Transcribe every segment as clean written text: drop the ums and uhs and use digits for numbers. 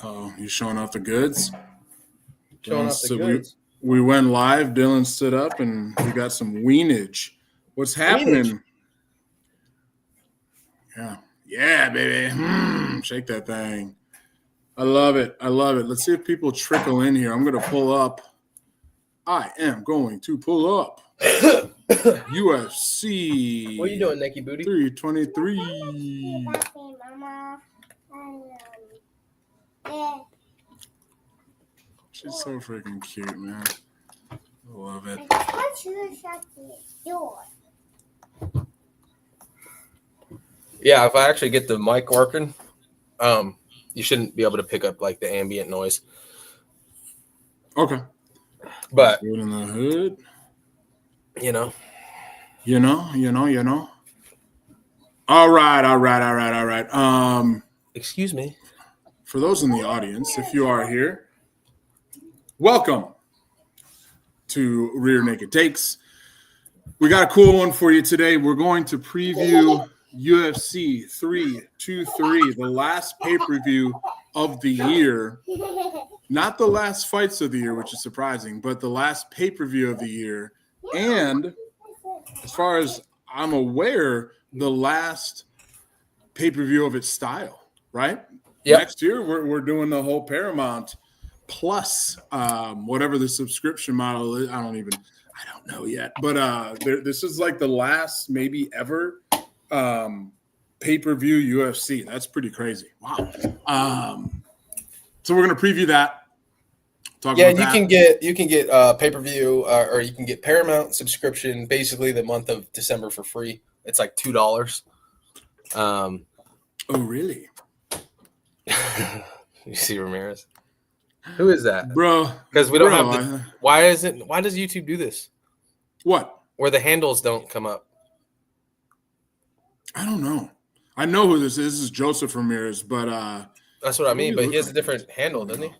Oh, you showing off the goods? Showing off the goods. We went live. Dillon stood up, and we got some weenage. What's happening? Yeah, baby. Shake that thing. I love it. Let's see if people trickle in here. I'm going to pull up. I am going to pull up UFC. What are you doing, Nikki Booty? 323. She's so freaking cute, man. I love it. Yeah, if I actually get the mic working, you shouldn't be able to pick up like the ambient noise. Okay. But in the hood. You know. All right. Excuse me. For those in the audience, if you are here, welcome to Rear Naked Takes. We got a cool one for you today. We're going to preview UFC 323, the last pay-per-view of the year. Not the last fights of the year, which is surprising, but the last pay-per-view of the year. And as far as I'm aware, the last pay-per-view of its style, right? Yep. Next year, we're doing the whole Paramount plus whatever the subscription model is. I don't know yet. But this is like the last maybe ever pay-per-view UFC. That's pretty crazy. Wow. So we're going to preview that. You can get pay-per-view or you can get Paramount subscription basically the month of December for free. It's like $2. Oh, really? You see Ramirez? Who is that? Bro. Because we don't have why does YouTube do this? What? Where the handles don't come up. I don't know. I know who this is. This is Joseph Ramirez, but that's what I mean. But he has a different handle, doesn't he?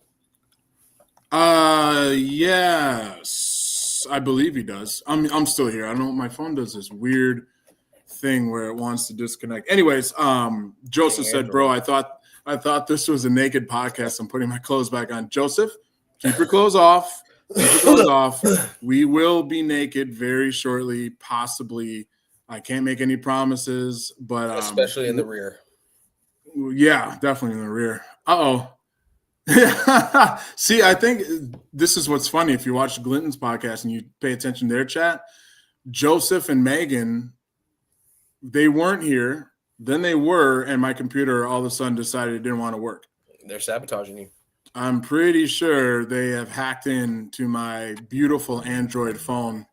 Yes, I believe he does. I'm still here. I don't know. My phone does this weird thing where it wants to disconnect. Anyways, Joseph said, "Bro, I thought this was a naked podcast. I'm putting my clothes back on." Joseph, keep your clothes off. We will be naked very shortly, possibly. I can't make any promises, but especially in the rear. Yeah, definitely in the rear. See, I think this is what's funny. If you watch Glinton's podcast and you pay attention to their chat, Joseph and Megan, they weren't here. Then they were, and my computer all of a sudden decided it didn't want to work. They're sabotaging you. I'm pretty sure they have hacked into my beautiful Android phone.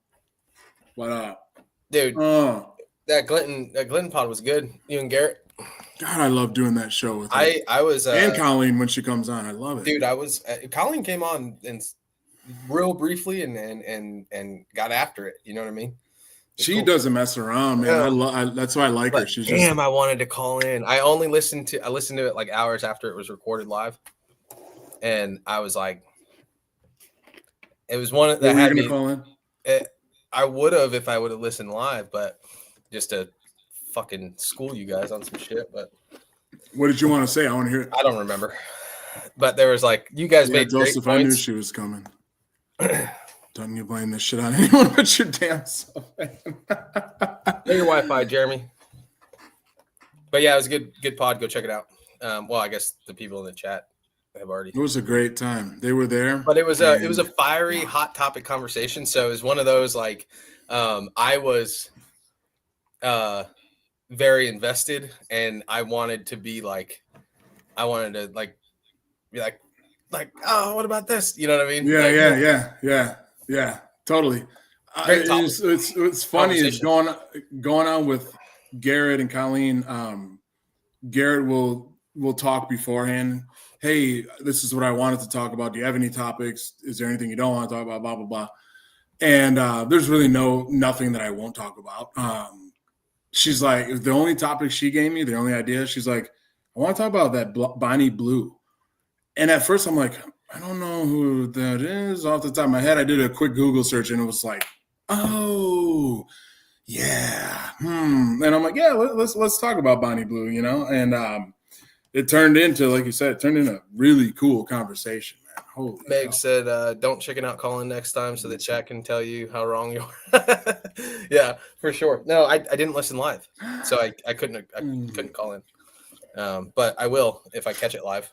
What up? Dude, that Glinton pod was good. You and Garrett. God, I love doing that show with her. I was and Colleen when she comes on. I love it, dude. Colleen came on and real briefly and got after it. You know what I mean? She doesn't mess around, man. That's why I like her. She's I wanted to call in. I listened to it like hours after it was recorded live, and I was like, it was one that had me. Call in? I would have if I would have listened live, but just to fucking school you guys on some shit. But what did you want to say? I want to hear it. I don't remember, but there was like you guys made Joseph. Great points. I knew she was coming. Don't you blame this shit on anyone but your damn self. Your Wi-Fi, Jeremy. But yeah, it was a good pod. Go check it out. Well, I guess the people in the chat have already. It was a great time. They were there, but it was a fiery, hot topic conversation. So it was one of those like I was very invested, and I wanted to be like, be like, oh, what about this? You know what I mean? Yeah, totally. It's funny. It's going on with Garrett and Colleen. Garrett will talk beforehand. Hey, this is what I wanted to talk about. Do you have any topics? Is there anything you don't want to talk about? Blah blah blah. And there's really nothing that I won't talk about. She's like, the only topic she gave me, the only idea, she's like, I want to talk about that Bonnie Blue. And at first I'm like, I don't know who that is off the top of my head. I did a quick Google search and it was like, oh, yeah. And I'm like, yeah, let's talk about Bonnie Blue, you know? And it turned into, like you said, a really cool conversation, man. Holy Meg hell. said, don't chicken out Colin next time so that chat can tell you how wrong you are. Yeah, for sure. No, I didn't listen live, so I couldn't call in. But I will if I catch it live.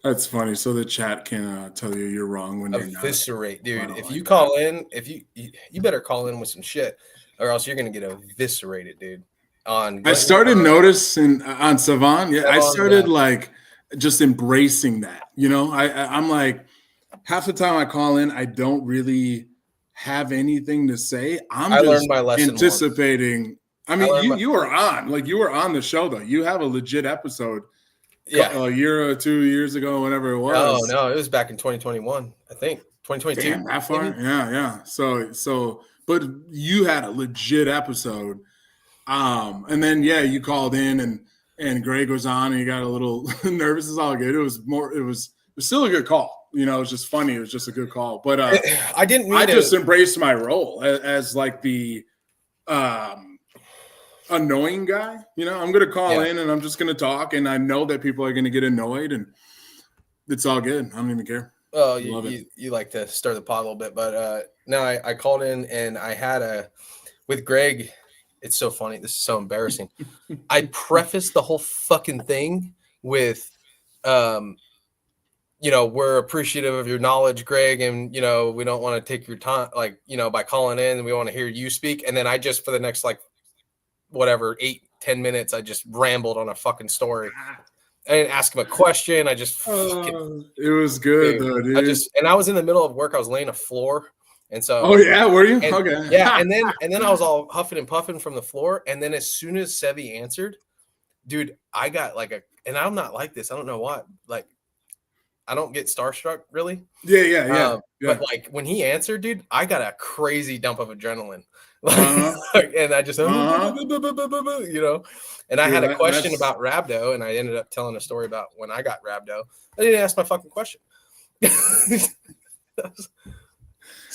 That's funny. So the chat can tell you you're wrong when you're not. Eviscerate, dude. If you call in, you better call in with some shit, or else you're gonna get eviscerated, dude. I started noticing on Savan. Yeah, I started like just embracing that. You know, I'm like, half the time I call in, I don't really have anything to say. I just learned my lesson anticipating. Once. I mean, you were on the show though. You have a legit episode. Yeah, a year or 2 years ago, whenever it was. No, it was back in 2021. I think 2022. Damn, that far? Maybe? Yeah. So, but you had a legit episode. And then you called in and Greg was on and you got a little nervous. It's all good. It was still a good call. You know, it was just funny. It was just a good call. But I just embraced my role as like the annoying guy. You know, I'm gonna call in and I'm just gonna talk, and I know that people are gonna get annoyed, and it's all good. I don't even care. Oh, you like to stir the pot a little bit, but no, I called in and I had with Greg. It's so funny. This is so embarrassing. I prefaced the whole fucking thing with, we're appreciative of your knowledge, Greg, and we don't want to take your time, like by calling in, and we want to hear you speak. And then I just for the next like whatever 8-10 minutes, I just rambled on a fucking story. I didn't ask him a question. I just it was good though, dude. I was in the middle of work. I was laying a floor. And so, were you? Okay. Yeah. And then I was all huffing and puffing from the floor. And then as soon as Sevi answered, dude, I got like and I'm not like this. I don't know what, like, I don't get starstruck really. Yeah. But like when he answered, dude, I got a crazy dump of adrenaline. And I just, and I had a question about Rhabdo, and I ended up telling a story about when I got Rhabdo. I didn't ask my fucking question.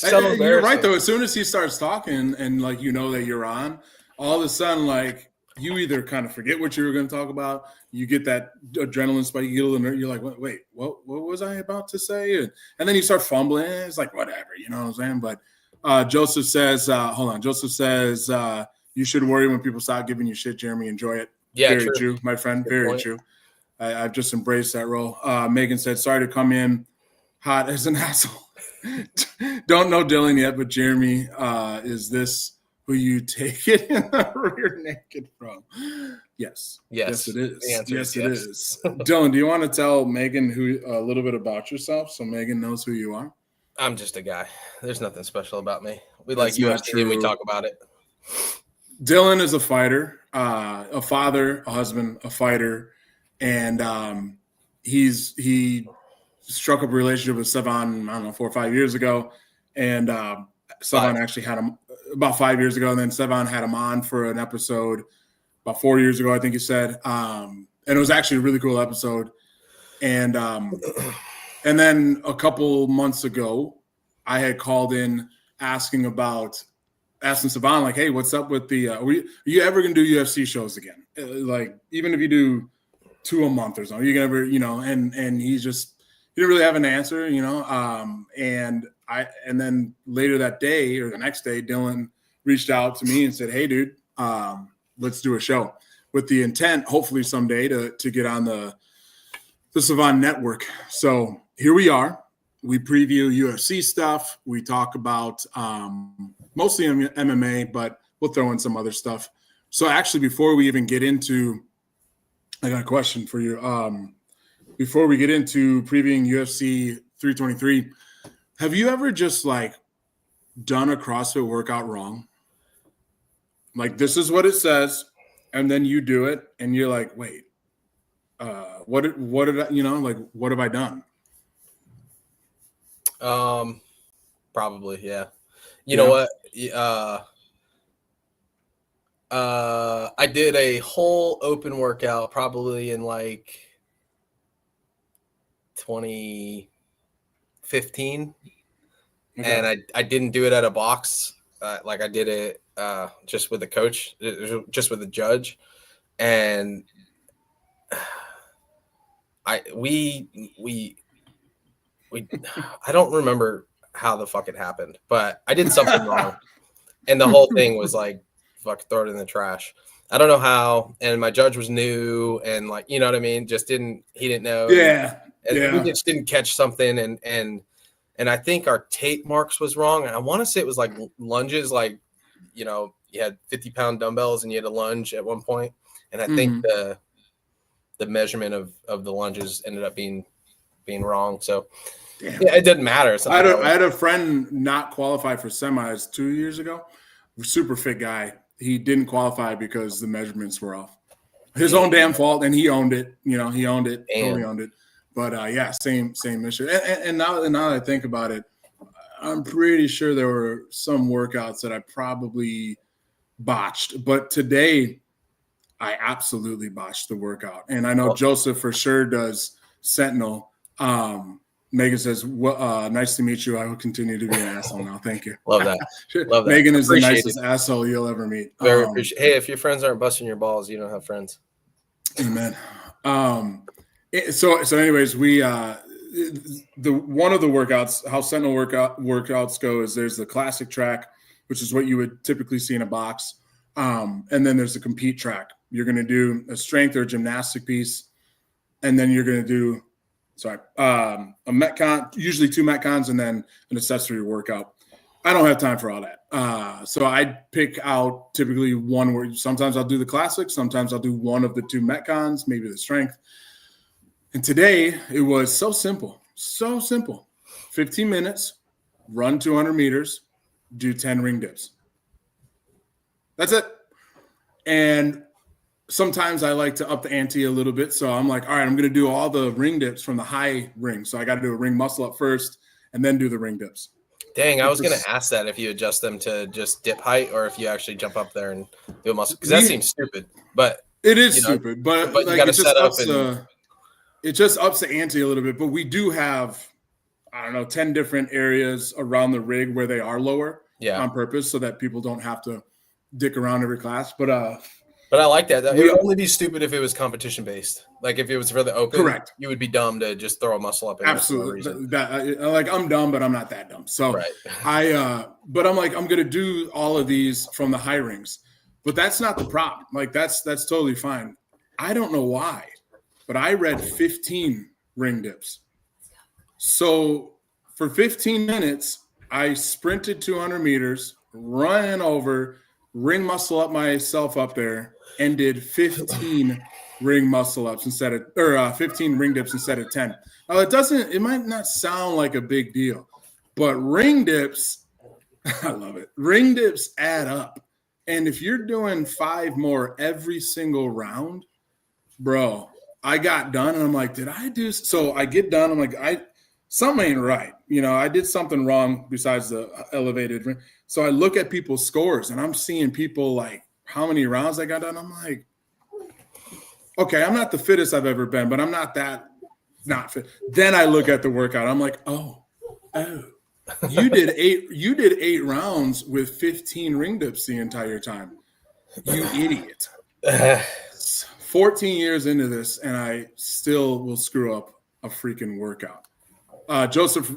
You're right though. As soon as he starts talking and like that you're on, all of a sudden like you either kind of forget what you were going to talk about, you get that adrenaline spike, you get a little, you're like, wait, what was I about to say? And then you start fumbling. It's like whatever, you know what I'm saying? But Joseph says, hold on. Joseph says you should worry when people stop giving you shit, Jeremy. Enjoy it. Yeah, very true, my friend. Very true. I've just embraced that role. Megan said, sorry to come in hot as an asshole. Don't know Dillon yet, but Jeremy, is this who you take it in the rear naked from? Yes, it is. Yes, it is. Dillon, do you want to tell Megan a little bit about yourself so Megan knows who you are? I'm just a guy. There's nothing special about me. We like UFC and we talk about it. Dillon is a fighter, a father, a husband, a fighter, and he struck up a relationship with Savan, I don't know, 4 or 5 years ago. And Savan actually had him about 5 years ago. And then Savan had him on for an episode about 4 years ago, I think he said. And it was actually a really cool episode. And then a couple months ago, I had called in asking Savan, like, hey, what's up with the are you ever going to do UFC shows again? Like, even if you do 2 a month or something, you can ever, and he's just, he didn't really have an answer, and then later that day or the next day, Dillon reached out to me and said, hey, dude, let's do a show with the intent, hopefully someday to get on the Savan network. So here we are. We preview UFC stuff. We talk about mostly MMA, but we'll throw in some other stuff. So actually, before we even get into, I got a question for you. Before we get into previewing UFC 323, have you ever just like done a CrossFit workout wrong? Like, this is what it says, and then you do it, and you're like, wait, what did I, like, what have I done? Probably, yeah. You know what? I did a whole open workout probably in like 2015, and I didn't do it at a box. Like I did it just with a coach, just with a judge, and we I don't remember how the fuck it happened, but I did something wrong. And the whole thing was like, fuck, throw it in the trash. I don't know how. And my judge was new and like, you know what I mean? He didn't know. Yeah. And we just didn't catch something. And I think our tape marks was wrong. And I want to say it was like lunges, like, you know, you had 50-pound dumbbells and you had a lunge at one point. And I think the measurement of the lunges ended up being wrong. So yeah, it doesn't matter. I had a friend not qualify for semis 2 years ago. Super fit guy. He didn't qualify because the measurements were off. His own damn fault, and he owned it. You know, he owned it. Totally owned it. But yeah, same issue. And now that I think about it, I'm pretty sure there were some workouts that I probably botched. But today, I absolutely botched the workout. And I know Joseph for sure does Sentinel. Megan says, well, nice to meet you. I will continue to be an asshole now. Thank you. Love that. Love that. Megan is the nicest asshole you'll ever meet. Very appreciate. Hey, if your friends aren't busting your balls, you don't have friends. Amen. So anyways, we one of the workouts, how Sentinel workouts go is there's the classic track, which is what you would typically see in a box. And then there's the compete track. You're going to do a strength or gymnastic piece. And then you're going to do, a Metcon, usually 2 Metcons, and then an accessory workout. I don't have time for all that. So I pick out typically one where sometimes I'll do the classic. Sometimes I'll do one of the 2 Metcons, maybe the strength. And today it was so simple. 15 minutes, run 200 meters, do 10 ring dips. That's it. And sometimes I like to up the ante a little bit. So I'm like, all right, I'm going to do all the ring dips from the high ring. So I got to do a ring muscle up first and then do the ring dips. Dang, I was going to ask that if you adjust them to just dip height or if you actually jump up there and do a muscle. Because that seems stupid. But it is stupid. But you got to set up it just ups the ante a little bit. But we do have, 10 different areas around the rig where they are lower on purpose so that people don't have to dick around every class. But I like that. It would only be stupid if it was competition based. Like if it was for the open, correct. You would be dumb to just throw a muscle up. Absolutely. I'm dumb, but I'm not that dumb. So but I'm like, I'm going to do all of these from the high rings, but that's not the problem. Like that's totally fine. I don't know why, but I read 15 ring dips. So for 15 minutes, I sprinted 200 meters, ran over, ring muscle up myself up there, and did 15 ring muscle ups 15 ring dips instead of 10. Now it might not sound like a big deal, but ring dips, I love it. Ring dips add up. And if you're doing 5 more every single round, bro, I got done and I'm like, did I do? So I get done. I'm like, something ain't right. I did something wrong besides the elevated ring. So I look at people's scores and I'm seeing people like how many rounds I got done. I'm like, okay, I'm not the fittest I've ever been, but I'm not fit. Then I look at the workout. I'm like, oh, you did 8 rounds with 15 ring dips the entire time. You idiot. 14 years into this, and I still will screw up a freaking workout. Joseph,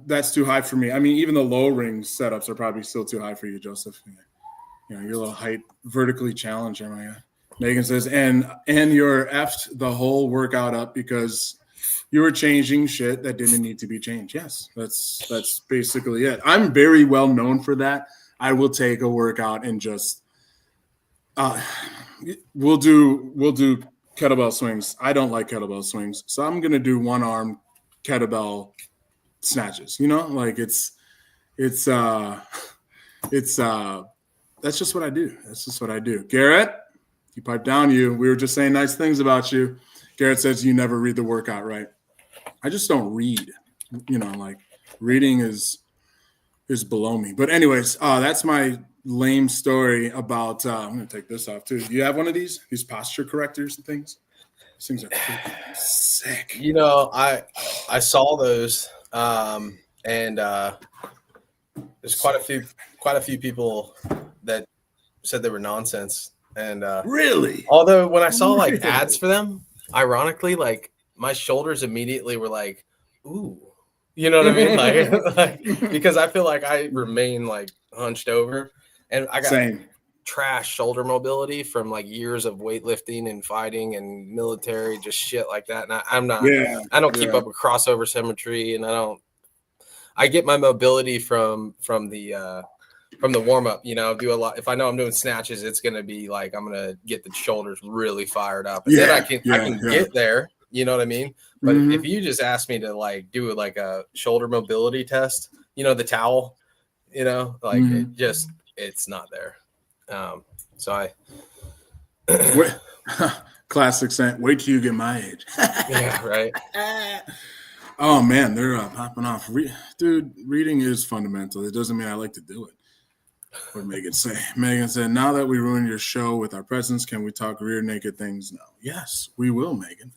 that's too high for me. I mean, even the low ring setups are probably still too high for you, Joseph. You're a little height vertically challenged. Megan says, and you're effed the whole workout up because you were changing shit that didn't need to be changed. Yes, that's basically it. I'm very well known for that. I will take a workout and just we'll do kettlebell swings. I don't like kettlebell swings, so I'm gonna do 1-arm kettlebell snatches. It's that's just what I do. That's just what I do. Garrett, you pipe down. We were just saying nice things about you. Garrett says you never read the workout right. I just don't read. Reading is below me. But anyways, that's my lame story about. I'm gonna take this off too. Do you have one of these posture correctors and things? These things are freaking sick. I saw those, and there's quite a few people that said they were nonsense. And really, although when I saw like ads for them, ironically, like my shoulders immediately were like, ooh, you know what I mean? Like because I feel like I remain like hunched over, and I got trash shoulder mobility from like years of weightlifting and fighting and military, just shit like that. And I don't keep up with crossover symmetry, and I get my mobility from the warm up, do a lot. If I know I'm doing snatches, it's going to be like, I'm going to get the shoulders really fired up, and then I can get there. You know what I mean? But if you just ask me to like do like a shoulder mobility test, the towel, it's not there. So I classic saying, wait till you get my age. Yeah, right. Oh man, they're popping off. Dude, reading is fundamental. It doesn't mean I like to do it. What did Megan say? Megan said, now that we ruined your show with our presence, can we talk rear naked things now? Yes, we will, Megan.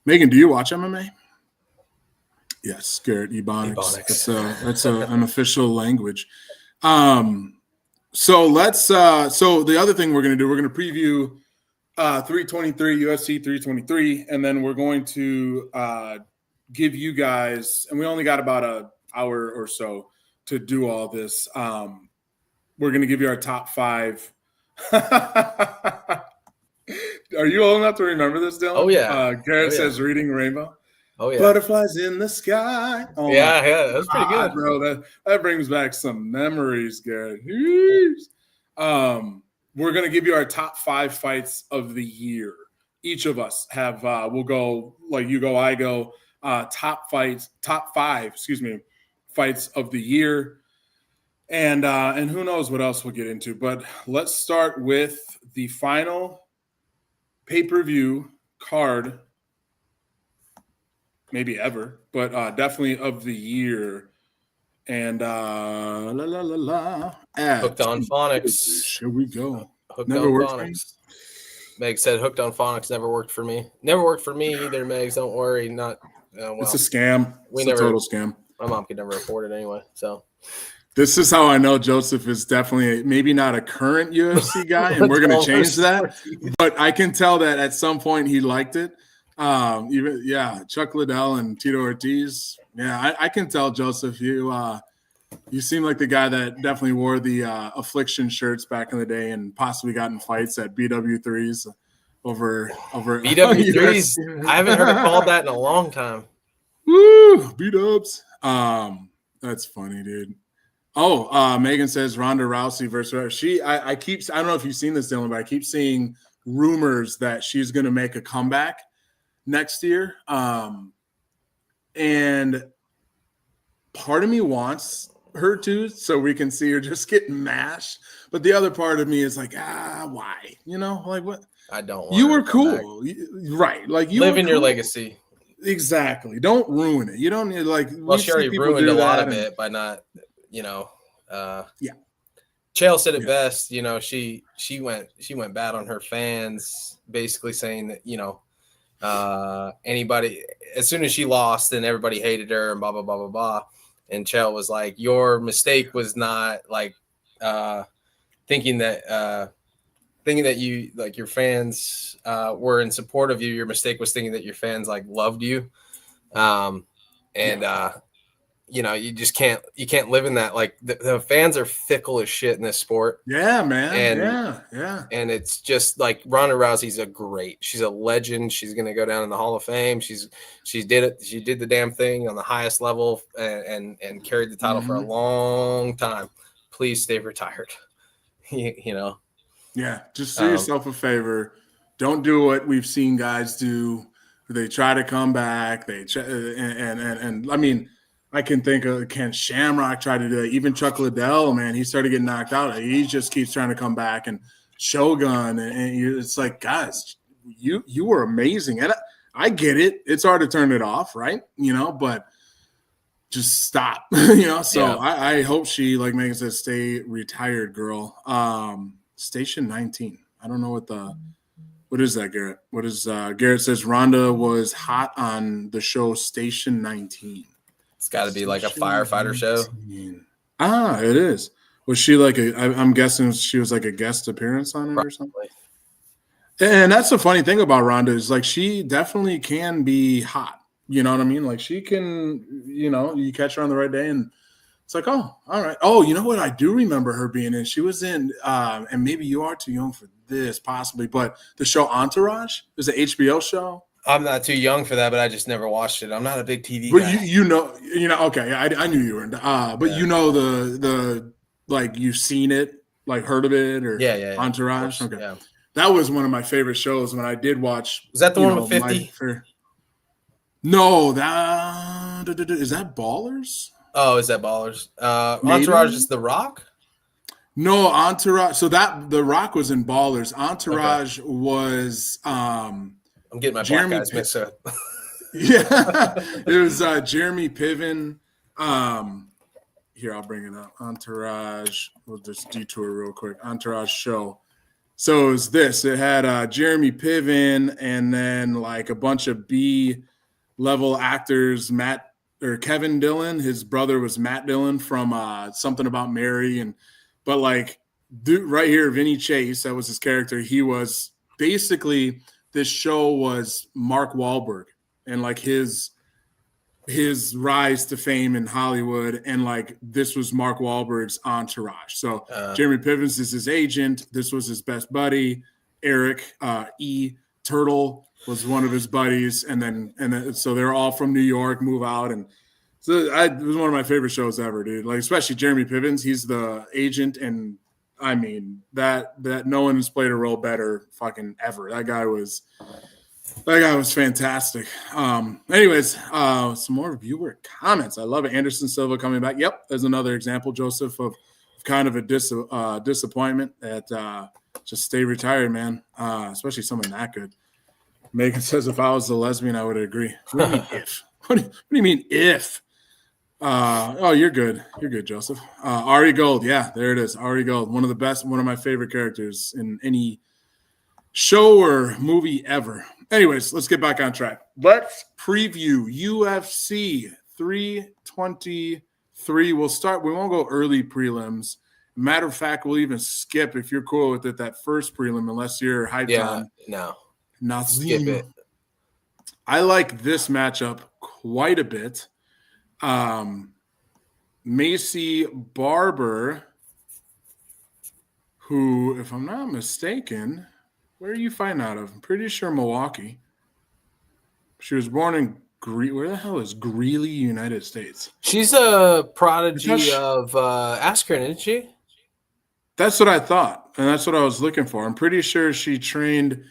Megan, do you watch MMA? Yes, Garrett Ebonics. That's an official language. So let's so the other thing we're going to do, we're going to preview 323 UFC 323, and then we're going to give you guys, and we only got about an hour or so to do all this. We're going to give you our top 5. Are you old enough to remember this, Dillon? Oh, yeah. Garrett says reading Rainbow. Oh, yeah. Butterflies in the sky. Oh, yeah. That's pretty good. Bro, that brings back some memories, Garrett. We're going to give you our top 5 fights of the year. Each of us have, we'll go like you go, I go, top 5, fights of the year. And who knows what else we'll get into. But let's start with the final pay-per-view card, maybe ever, but definitely of the year. And Hooked on Phonics. Here we go. Never worked for me. Meg said Hooked on Phonics never worked for me. Never worked for me either, Megs. Don't worry. It's a scam. It's a total scam. My mom could never afford it anyway. So this is how I know Joseph is definitely maybe not a current UFC guy, and we're going to change that. But I can tell that at some point he liked it. Chuck Liddell and Tito Ortiz. Yeah, I can tell, Joseph, you seem like the guy that definitely wore the Affliction shirts back in the day and possibly got in fights at BW3s over BW3s. I haven't heard it called that in a long time. Woo, beat-ups. That's funny, dude. Oh, Megan says Ronda Rousey versus I don't know if you've seen this, Dillon, but I keep seeing rumors that she's going to make a comeback next year. And part of me wants her to, so we can see her just get mashed. But the other part of me is like, why? Like what? I don't want you were cool. Right. Like you live in your legacy. Exactly. Don't ruin it. You don't need well, she already ruined a lot of it by not, Chael said it best, she went bad on her fans, basically saying that, anybody, as soon as she lost, then everybody hated her and blah, blah, blah, blah, blah. And Chael was like, your mistake was not like thinking that you, like, your fans were in support of you. Your mistake was thinking that your fans like loved you. You just can't live in that. Like the fans are fickle as shit in this sport. Yeah, man. And, yeah. And it's just like Ronda Rousey's she's a legend. She's going to go down in the Hall of Fame. She did it. She did the damn thing on the highest level and carried the title for a long time. Please stay retired. Yeah. Just do yourself a favor. Don't do what we've seen guys do. They try to come back. And I mean, I can think of Ken Shamrock tried to do it. Even Chuck Liddell, man, he started getting knocked out. He just keeps trying to come back. And Shogun, and it's like, guys, you were amazing. And I get it. It's hard to turn it off, right? But just stop. So yeah. I hope she, like Megan said, stay retired, girl. Station 19. I don't know what is that, Garrett? What is Garrett says Ronda was hot on the show Station 19. It's got to be like a firefighter show. It is. Was she like I'm guessing she was like a guest appearance on it or something? And that's the funny thing about Ronda is like she definitely can be hot. You know what I mean? Like she can, you catch her on the right day and it's like, oh, all right. Oh, you know what? I do remember her being in. She was in, and maybe you are too young for this, possibly, but the show Entourage is an HBO show. I'm not too young for that, but I just never watched it. I'm not a big TV but guy. Okay, I knew you were into, but Yeah. the like you've seen it, like heard of it, or Yeah. Entourage. Okay, yeah. That was one of my favorite shows when I did watch. Was that the one with 50? No, is that Ballers? Oh, is that Ballers? Entourage is The Rock? No, Entourage. So that The Rock was in Ballers. Entourage was I'm getting my Jeremy black guys mixed up. Yeah. It was Jeremy Piven. Here, I'll bring it up. Entourage. We'll just detour real quick. Entourage show. So it was this. It had Jeremy Piven and then like a bunch of B-level actors. Kevin Dillon, his brother was Matt Dillon from Something About Mary. But like dude, right here, Vinny Chase, that was his character. He was basically, this show was Mark Wahlberg and like his rise to fame in Hollywood, and like this was Mark Wahlberg's entourage. So Jeremy Pivens is his agent. This was his best buddy. Eric E. Turtle was one of his buddies, and then so they're all from New York, move out, and so it was one of my favorite shows ever, dude. Like especially Jeremy Pivens, he's the agent, and I mean that no one has played a role better fucking ever. That guy was fantastic. Anyways, some more viewer comments. I love it. Anderson Silva coming back. Yep, there's another example, Joseph, of kind of a disappointment that just stay retired, man. Especially someone that good. Megan says, if I was a lesbian, I would agree. What do you mean if? What do you mean if? Oh, you're good. You're good, Joseph. Ari Gold. Yeah, there it is. Ari Gold. One of the best, one of my favorite characters in any show or movie ever. Anyways, let's get back on track. Let's preview UFC 323. We'll start. We won't go early prelims. Matter of fact, we'll even skip, if you're cool with it, that first prelim, unless you're hyped on. No. Nothing. Skip it. I like this matchup quite a bit. Macy Barber, who, if I'm not mistaken, where are you fighting out of? I'm pretty sure Milwaukee. She was born in where the hell is Greeley, United States? She's a prodigy of Askren, isn't she? That's what I thought, and that's what I was looking for. I'm pretty sure she trained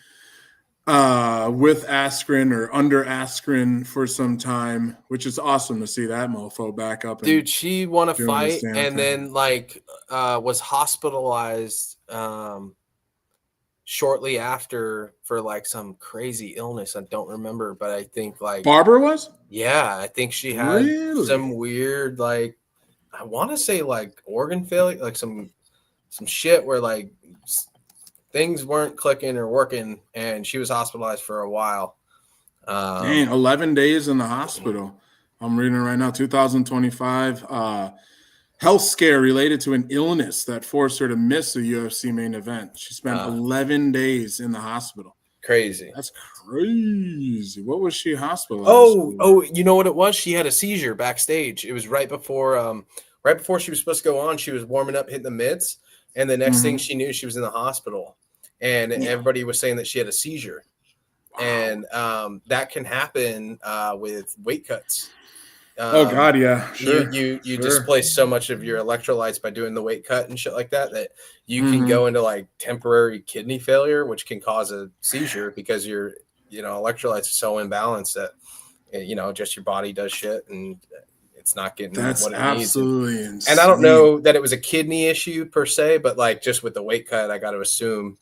with Askren or under Askren for some time, which is awesome to see that mofo back up. Dude, she won a fight and then was hospitalized shortly after for like some crazy illness. I don't remember, but I think like Barber was? Yeah, I think she had some weird, like, I want to say like organ failure, like some shit where like things weren't clicking or working, and she was hospitalized for a while. 11 days in the hospital. I'm reading it right now. 2025 health scare related to an illness that forced her to miss a UFC main event. She spent 11 days in the hospital. Crazy. That's crazy. What was she hospitalized? Oh, you know what it was? She had a seizure backstage. It was right before she was supposed to go on. She was warming up, hitting the mitts, and the next thing she knew, she was in the hospital. And everybody was saying that she had a seizure. Wow. And that can happen with weight cuts. Oh God, yeah, sure. You displace so much of your electrolytes by doing the weight cut and shit like that you can go into like temporary kidney failure, which can cause a seizure because your electrolytes are so imbalanced that just your body does shit and it's not getting what it needs. Absolutely insane. And I don't know that it was a kidney issue per se, but like just with the weight cut, I got to assume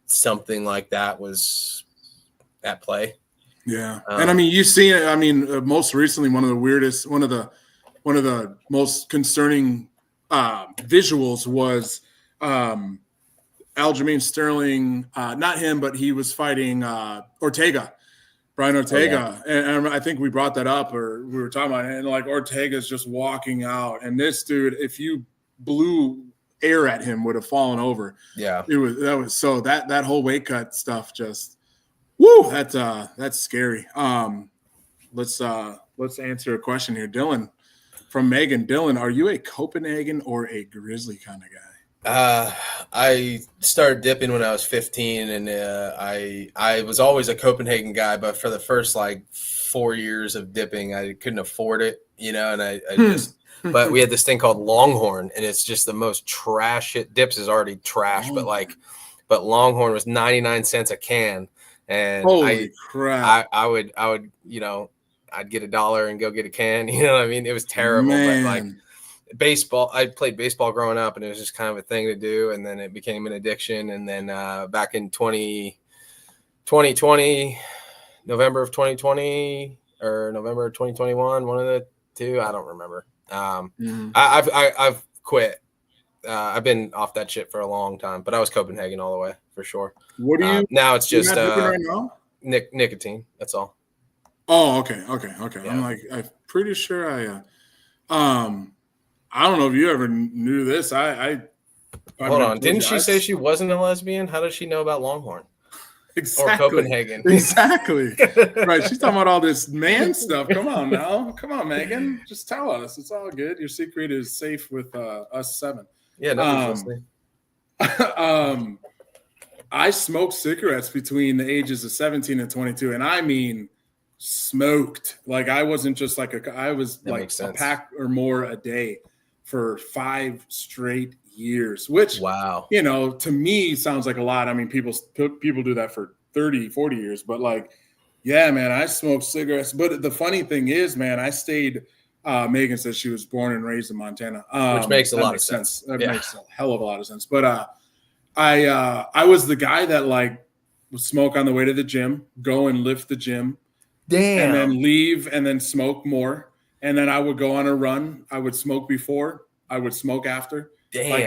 something like that was at play. Yeah. And I mean, you see it. I mean, most recently, one of the most concerning visuals was Aljamain Sterling, not him, but he was fighting Brian Ortega. Oh, yeah. And I think we brought that up, or we were talking about it, and like Ortega's just walking out. And this dude, if you blew air at him would have fallen over. Yeah. That whole weight cut stuff just, woo, that's scary. Let's answer a question here. Dillon from Megan. Dillon, are you a Copenhagen or a Grizzly kind of guy? I started dipping when I was 15, and I was always a Copenhagen guy, but for the first like 4 years of dipping, I couldn't afford it, and I just. But we had this thing called Longhorn, and it's just the most trash shit. Dips is already trash, but Longhorn was 99 cents a can, and holy crap! I would I'd get $1 and go get a can. You know what I mean? It was terrible, Man. but like. Baseball, I played baseball growing up, and it was just kind of a thing to do, and then it became an addiction. And then back in 2020, November of 2020 or November of 2021, one of the two, I don't remember. I've quit. I've been off that shit for a long time, but I was Copenhagen all the way for sure. What do you now? It's just right now? Nicotine. That's all. Oh, okay. Yeah. I'm pretty sure I don't know if you ever knew this. Hold on. Didn't she say she wasn't a lesbian? How does she know about Longhorn? Exactly. Or Copenhagen? Exactly. Right. She's talking about all this man stuff. Come on now. Come on, Megan. Just tell us. It's all good. Your secret is safe with us 7. Yeah, nobody's listening. I smoked cigarettes between the ages of 17 and 22, and I mean smoked. Like I wasn't just like I was like a pack or more a day for 5 straight years, which, wow, to me sounds like a lot. I mean, people do that for 30, 40 years, but like, yeah, man, I smoked cigarettes. But the funny thing is, man, I stayed, Megan says she was born and raised in Montana. Which makes a lot of sense. That makes a hell of a lot of sense. But I was the guy that like would smoke on the way to the gym, go and lift the gym, and then leave and then smoke more. And then I would go on a run. I would smoke before. I would smoke after. Damn. Like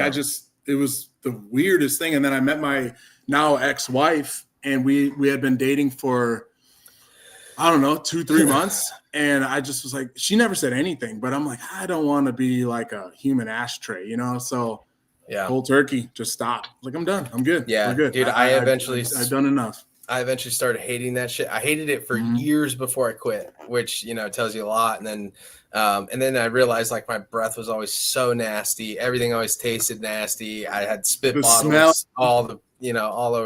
it was the weirdest thing. And then I met my now ex-wife, and we had been dating for, I don't know, 2-3 months. And I just was like, she never said anything, but I'm like, I don't want to be like a human ashtray, So yeah, cold turkey, just stop. Like, I'm done. I'm good. Yeah, we're good. Dude, I've done enough. I eventually started hating that shit. I hated it for years before I quit, which, tells you a lot. And then I realized like my breath was always so nasty. Everything always tasted nasty. I had spit bottles, all over.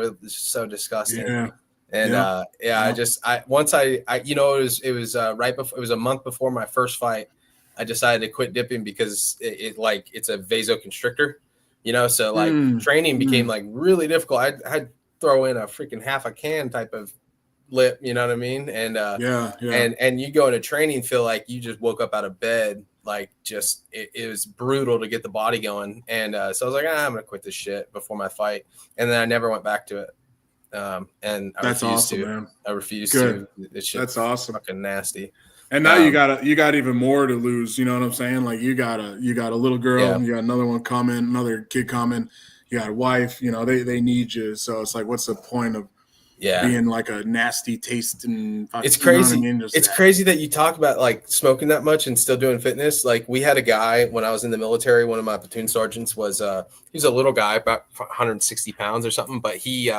It was so disgusting. Yeah. And it was right before, it was a month before my first fight. I decided to quit dipping because it's a vasoconstrictor, so like training became like really difficult. I'd throw in a freaking half a can type of lip, you know what I mean? And and you go into training, feel like you just woke up out of bed, like just it was brutal to get the body going. And so I was like, I'm gonna quit this shit before my fight, and then I never went back to it. And that's awesome, man. I refused to. This shit, that's awesome. Fucking nasty. And now you got even more to lose. You know what I'm saying? Like you got a little girl, you got another one coming, another kid coming. You got a wife. They need you. So it's like, what's the point of being like a nasty taste? And it's crazy. It's crazy that you talk about like smoking that much and still doing fitness. Like we had a guy when I was in the military. One of my platoon sergeants was he was a little guy, about 160 pounds or something, but he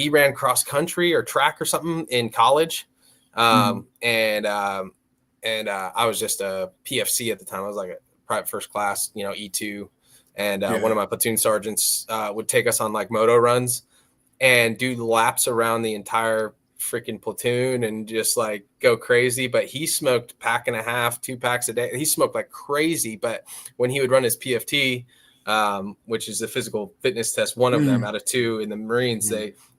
ran cross country or track or something in college. And I was just a PFC at the time. I was like a private first class, E2. And one of my platoon sergeants would take us on like moto runs and do laps around the entire freaking platoon and just like go crazy. But he smoked 1.5 packs, 2 packs a day. He smoked like crazy. But when he would run his PFT, which is the physical fitness test, one of them out of 2 in the Marines,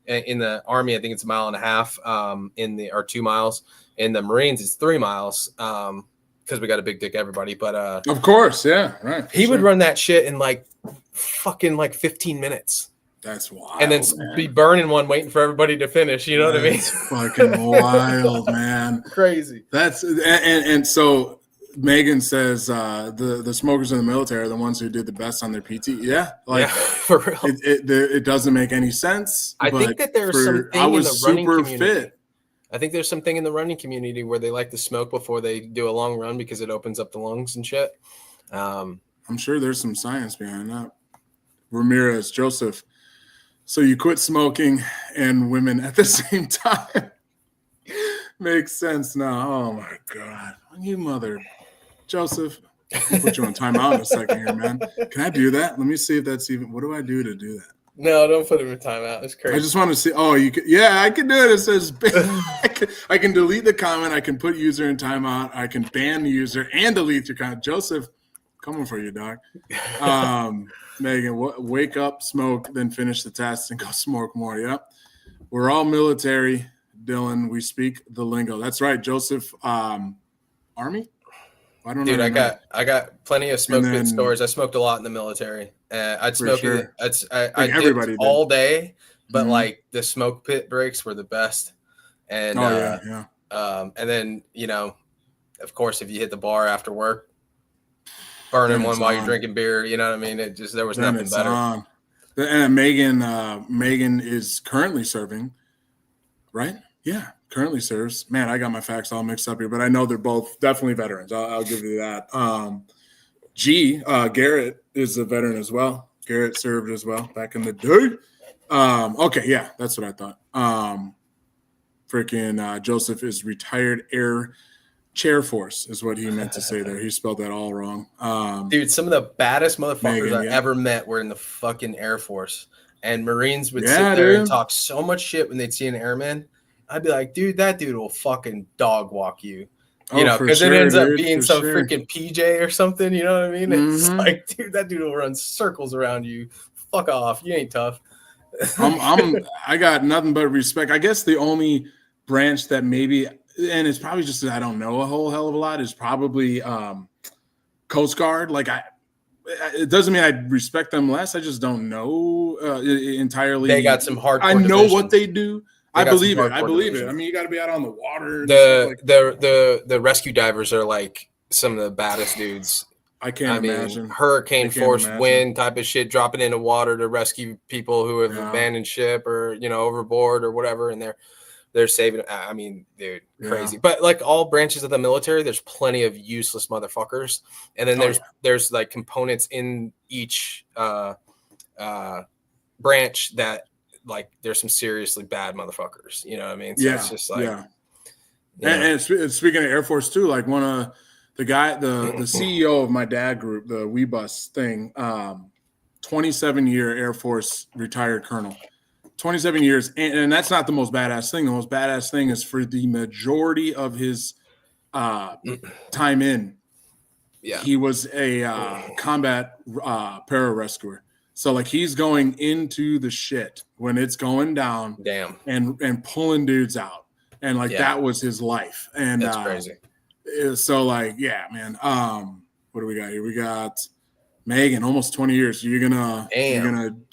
in the Army, I think it's 1.5 miles, or 2 miles. In the Marines, it's 3 miles. Because we got a big dick, everybody. But of course, yeah, right. He would run that shit in like fucking like 15 minutes. That's wild. And then be burning one, waiting for everybody to finish. You know what I mean? Fucking wild, man. Crazy. That's and so Megan says the smokers in the military are the ones who did the best on their PT. Yeah, like for real. It doesn't make any sense. I think that there's something I was in the running super community. fit. I think there's something in the running community where they like to smoke before they do a long run because it opens up the lungs and shit. I'm sure there's some science behind that. Ramirez, Joseph. So you quit smoking and women at the same time. Makes sense now. Oh my God. You mother. Joseph, I'll put you on timeout in a second here, man. Can I do that? Let me see if that's even, what do I do to do that? No, don't put him in timeout. It's crazy. I just want to see. Oh, you can, yeah, I can do it. It says I can delete the comment. I can put user in timeout. I can ban the user and delete your comment. Joseph, coming for you, dog. Megan, wake up, smoke, then finish the test and go smoke more. Yep. We're all military, Dillon. We speak the lingo. That's right, Joseph. Army? I don't know. Dude, I got plenty of smoke pit stories. I smoked a lot in the military. I'd smoke sure. I everybody all day, but like the smoke pit breaks were the best. And and then, you know, of course, if you hit the bar after work, burning one while you're drinking beer, you know what I mean? It just, there was nothing better. And Megan is currently serving, right? Yeah, currently serves. Man, I got my facts all mixed up here, but I know they're both definitely veterans. I'll give you that. Garrett is a veteran as well. Garrett served as well back in the day. Okay, yeah, that's what I thought. Joseph is retired Air Chair Force is what he meant to say there. He spelled that all wrong. Dude, some of the baddest motherfuckers I ever met were in the fucking Air Force. And Marines would sit there and talk so much shit when they'd see an airman. I'd be like, dude, that dude will fucking dog walk you. You know, because it ends up being some freaking PJ or something. You know what I mean? It's like, dude, that dude will run circles around you. Fuck off. You ain't tough. I got nothing but respect. I guess the only branch that maybe, and it's probably just I don't know a whole hell of a lot, is probably Coast Guard. Like it doesn't mean I respect them less. I just don't know entirely. They got some hardcore. I know what they do. I believe it. I believe it. I mean, you got to be out on the water. The rescue divers are like some of the baddest dudes. I can't imagine. Hurricane force wind type of shit, dropping into water to rescue people who have abandoned ship or, you know, overboard or whatever, and they're saving. I mean, dude, crazy. But like all branches of the military, there's plenty of useless motherfuckers, and then there's like components in each branch that, like, there's some seriously bad motherfuckers. You know what I mean? So it's just like, And speaking of Air Force too, like one of the guy, the CEO of my dad group, the WeBus thing, 27-year Air Force retired colonel, 27 years. And that's not the most badass thing. The most badass thing is for the majority of his time in, he was a combat pararescuer. So like he's going into the shit when it's going down, and pulling dudes out, and like that was his life. And that's crazy. So like, yeah, man. What do we got here? We got Megan, almost 20 years. You're gonna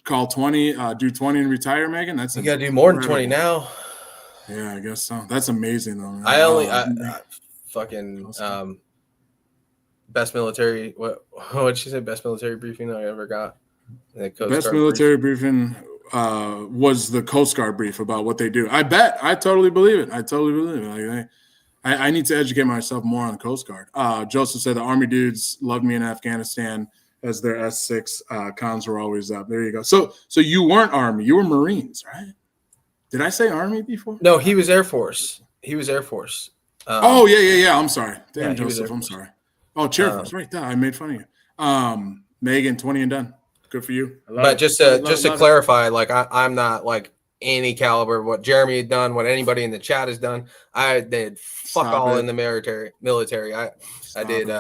call 20, do 20 and retire, Megan? That's you gotta do more than 20 now. Yeah, I guess so. That's amazing though, man. I fucking best military. What'd she say? Best military briefing I ever got. Best military briefing was the Coast Guard brief about what they do. I bet. I totally believe it. Like, I need to educate myself more on the Coast Guard. Joseph said the Army dudes loved me in Afghanistan as their S6 cons were always up. There you go. So you weren't Army. You were Marines, right? Did I say Army before? No, he was Air Force. Oh, yeah. I'm sorry. Damn, Joseph, I'm sorry. Oh, Chair Force. Right there. I made fun of you. Megan, 20 and done. Good for you. But just to clarify, like I'm not like any caliber of what Jeremy had done, what anybody in the chat has done. I did in the military. I did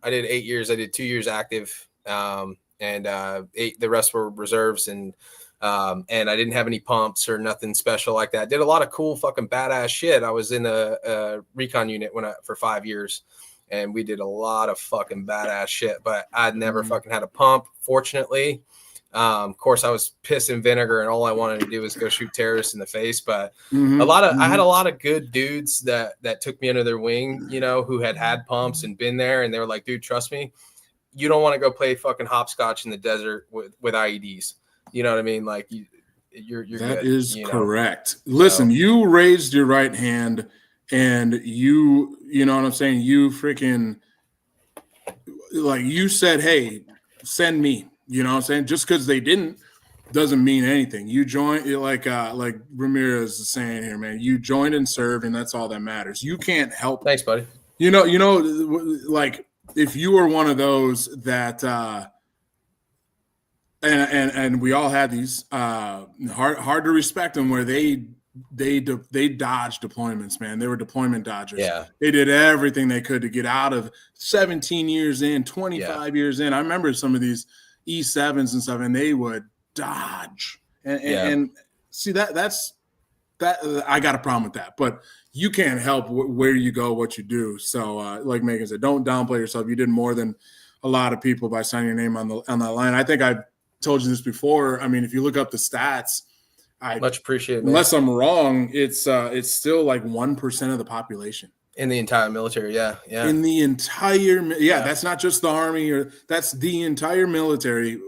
8 years. I did 2 years active, and the rest were reserves, and I didn't have any pumps or nothing special like that. Did a lot of cool fucking badass shit. I was in a recon unit for 5 years. And we did a lot of fucking badass shit, but I'd never fucking had a pump, fortunately. Of course, I was piss and vinegar, and all I wanted to do was go shoot terrorists in the face. But I had a lot of good dudes that took me under their wing, you know, who had pumps and been there, and they were like, dude, trust me, you don't want to go play fucking hopscotch in the desert with IEDs. You know what I mean? Like you're that good, is correct. Listen, you raised your right hand. And you know what I'm saying? You freaking, like, you said, hey, send me. You know what I'm saying? Just because they didn't doesn't mean anything. You join, like Ramirez is saying here, man. You joined and served, and that's all that matters. You can't help. Thanks, buddy. You know, like if you were one of those that, and we all had these hard to respect them, where they dodged deployments, man. They were deployment dodgers. Yeah. They did everything they could to get out of 17 years in, 25 years in. I remember some of these E7s and stuff, and they would dodge. And see, that's I got a problem with that. But you can't help where you go, what you do. So like Megan said, don't downplay yourself. You did more than a lot of people by signing your name on that line. I think I've told you this before. I mean, if you look up the stats, I much appreciate it. Unless I'm wrong, it's still like 1% of the population in the entire military. Yeah. In the entire, that's not just the Army, or that's the entire military.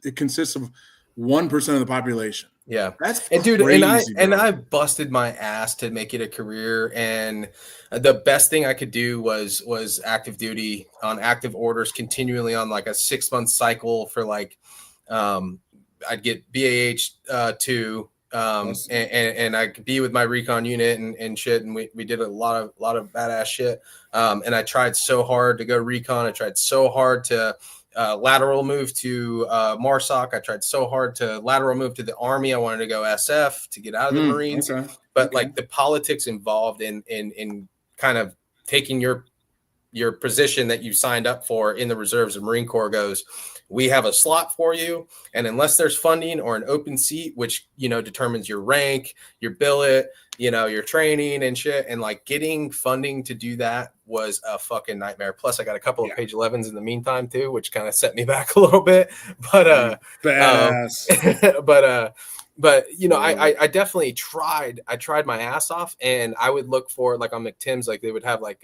It consists of 1% of the population. Yeah, that's crazy, dude, I busted my ass to make it a career, and the best thing I could do was active duty on active orders, continually on like a 6-month cycle for like, I'd get BAH 2, and I could be with my recon unit and shit, and we did a lot of badass shit, and I tried so hard to go recon. I tried so hard to lateral move to MARSOC. I tried so hard to lateral move to the Army. I wanted to go SF to get out of the Marines. Okay. But like the politics involved in kind of taking your position that you signed up for in the reserves of Marine Corps goes, we have a slot for you, and unless there's funding or an open seat, which determines your rank, your billet, your training and shit, and like getting funding to do that was a fucking nightmare. Plus I got a couple of page 11s in the meantime too, which kind of set me back a little bit, but but I definitely tried my ass off, and I would look for, like on McTim's, like they would have like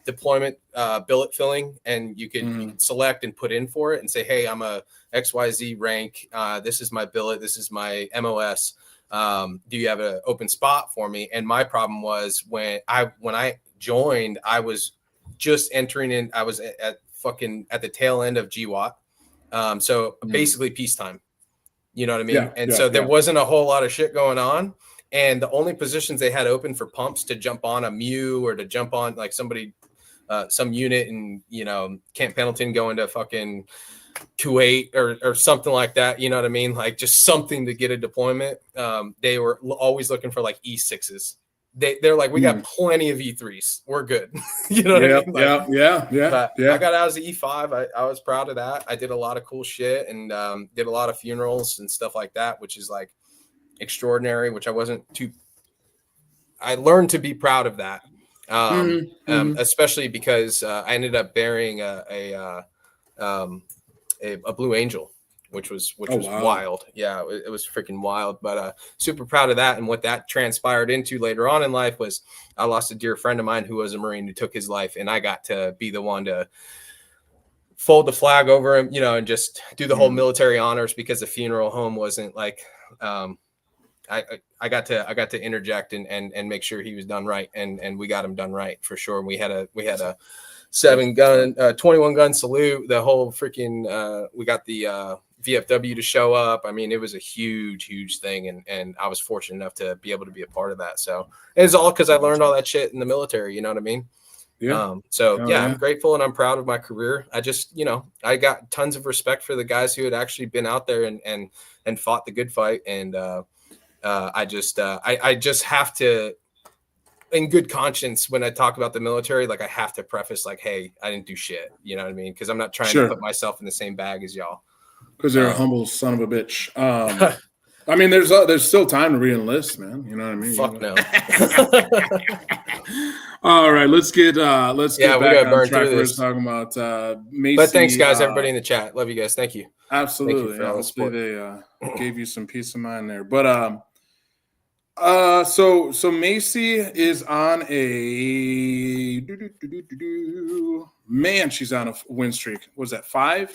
deployment billet filling, and you could select and put in for it and say, hey, I'm a XYZ rank, this is my billet, this is my MOS, do you have an open spot for me? And my problem was when I joined, I was just entering in, I was at the tail end of GWAT, so basically peacetime. You know what I mean? So there wasn't a whole lot of shit going on. And the only positions they had open for pumps to jump on a MEU or to jump on like somebody, some unit in, Camp Pendleton going to fucking Kuwait or something like that. You know what I mean? Like just something to get a deployment. They were always looking for like E6s. They're like, we got plenty of E3s. We're good. You know what I mean? Like, I got out as an E5. I was proud of that. I did a lot of cool shit and did a lot of funerals and stuff like that, which is like extraordinary, which I learned to be proud of that. Especially because I ended up burying a Blue Angel, which was wild. Yeah, it was freaking wild, but super proud of that. And what that transpired into later on in life was I lost a dear friend of mine who was a Marine who took his life, and I got to be the one to fold the flag over him, and just do the whole military honors, because the funeral home wasn't like I got to interject and make sure he was done right, and we got him done right for sure. And we had a 7-gun 21-gun salute, the whole freaking we got the VFW to show up. I mean, it was a huge thing, and I was fortunate enough to be able to be a part of that. So it's all because I learned all that shit in the military. You know what I mean? Yeah. I'm grateful and I'm proud of my career. I just, I got tons of respect for the guys who had actually been out there and fought the good fight. And I just have to, in good conscience, when I talk about the military, like I have to preface like, hey, I didn't do shit. You know what I mean? Because I'm not trying to put myself in the same bag as y'all. Because they're a humble son of a bitch. I mean, there's still time to re-enlist, man. You know what I mean? Fuck no. All right, let's get back on track. We're talking about Macy. But thanks, guys, everybody in the chat. Love you guys. Thank you. Absolutely. Thank you for they gave you some peace of mind there. But so Macy is on a man. She's on a win streak. Was that 5?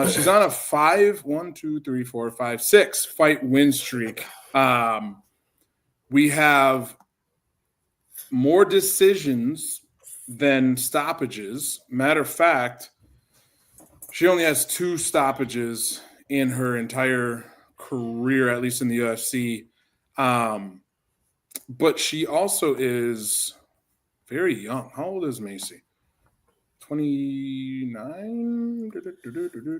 She's on a 5, 1, 2, 3, 4, 5, 6 fight win streak. We have more decisions than stoppages. Matter of fact, She only has 2 stoppages in her entire career, at least in the UFC. But she also is very young. How old is Macy? 29?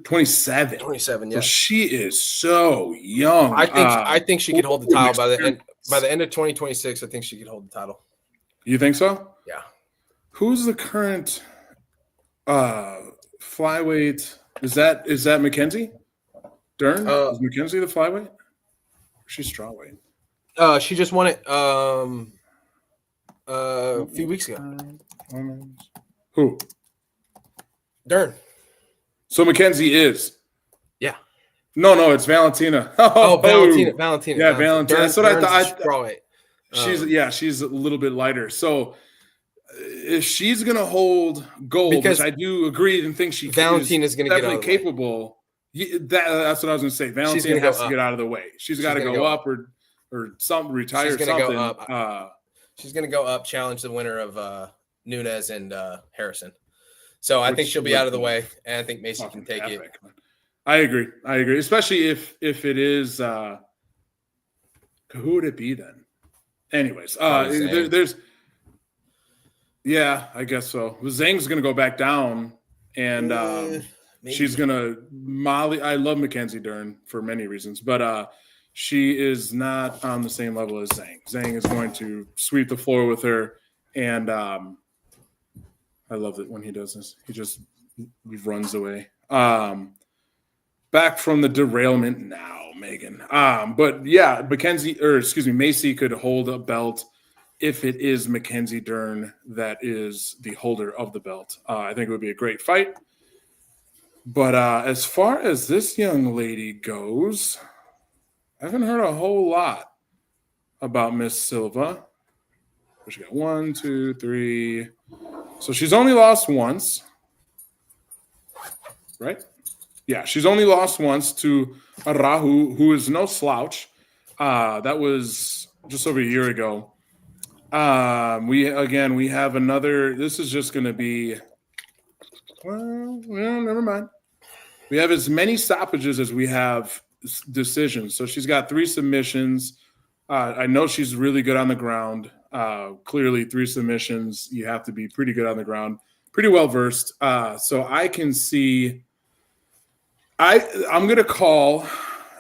27. 27, yeah. So she is so young. I think she could hold the title by the end of 2026. I think she could hold the title. You think so? Yeah. Who's the current flyweight? Is that Mackenzie Dern? Is Mackenzie the flyweight? She's strawweight. She just won it a few weeks ago. Who? Dern. So Mackenzie is. Yeah. No, it's Valentina. Valentina. Yeah, Valentina. That's what I thought. Strawweight. She's a little bit lighter. So if she's gonna hold gold, which I do agree and think she Valentina's gonna get definitely capable. That's what I was gonna say. Valentina has to get out of the way. She's got to go up or something, retire. She's gonna go up. She's gonna go up, challenge the winner of Nunes and Harrison. So I think she'll be out of the way, and I think Macy can take it. I agree. Especially if it is who would it be then? Anyways, there's yeah, I guess so. Zhang's gonna go back down, and she's gonna Molly. I love Mackenzie Dern for many reasons, but she is not on the same level as Zhang. Zhang is going to sweep the floor with her, and I love it when he does this. He just runs away. Back from the derailment now, Megan. But yeah, Macy could hold a belt if it is Mackenzie Dern that is the holder of the belt. I think it would be a great fight. But as far as this young lady goes, I haven't heard a whole lot about Miss Silva. She got 1, 2, 3. So she's only lost once, right? Yeah, she's only lost once to Rahu, who is no slouch. That was just over a year ago. We have another. This is just going to be. Well, never mind. We have as many stoppages as we have decisions. So she's got 3 submissions. I know she's really good on the ground. Clearly, 3 submissions. You have to be pretty good on the ground, pretty well versed. So I can see. I'm going to call,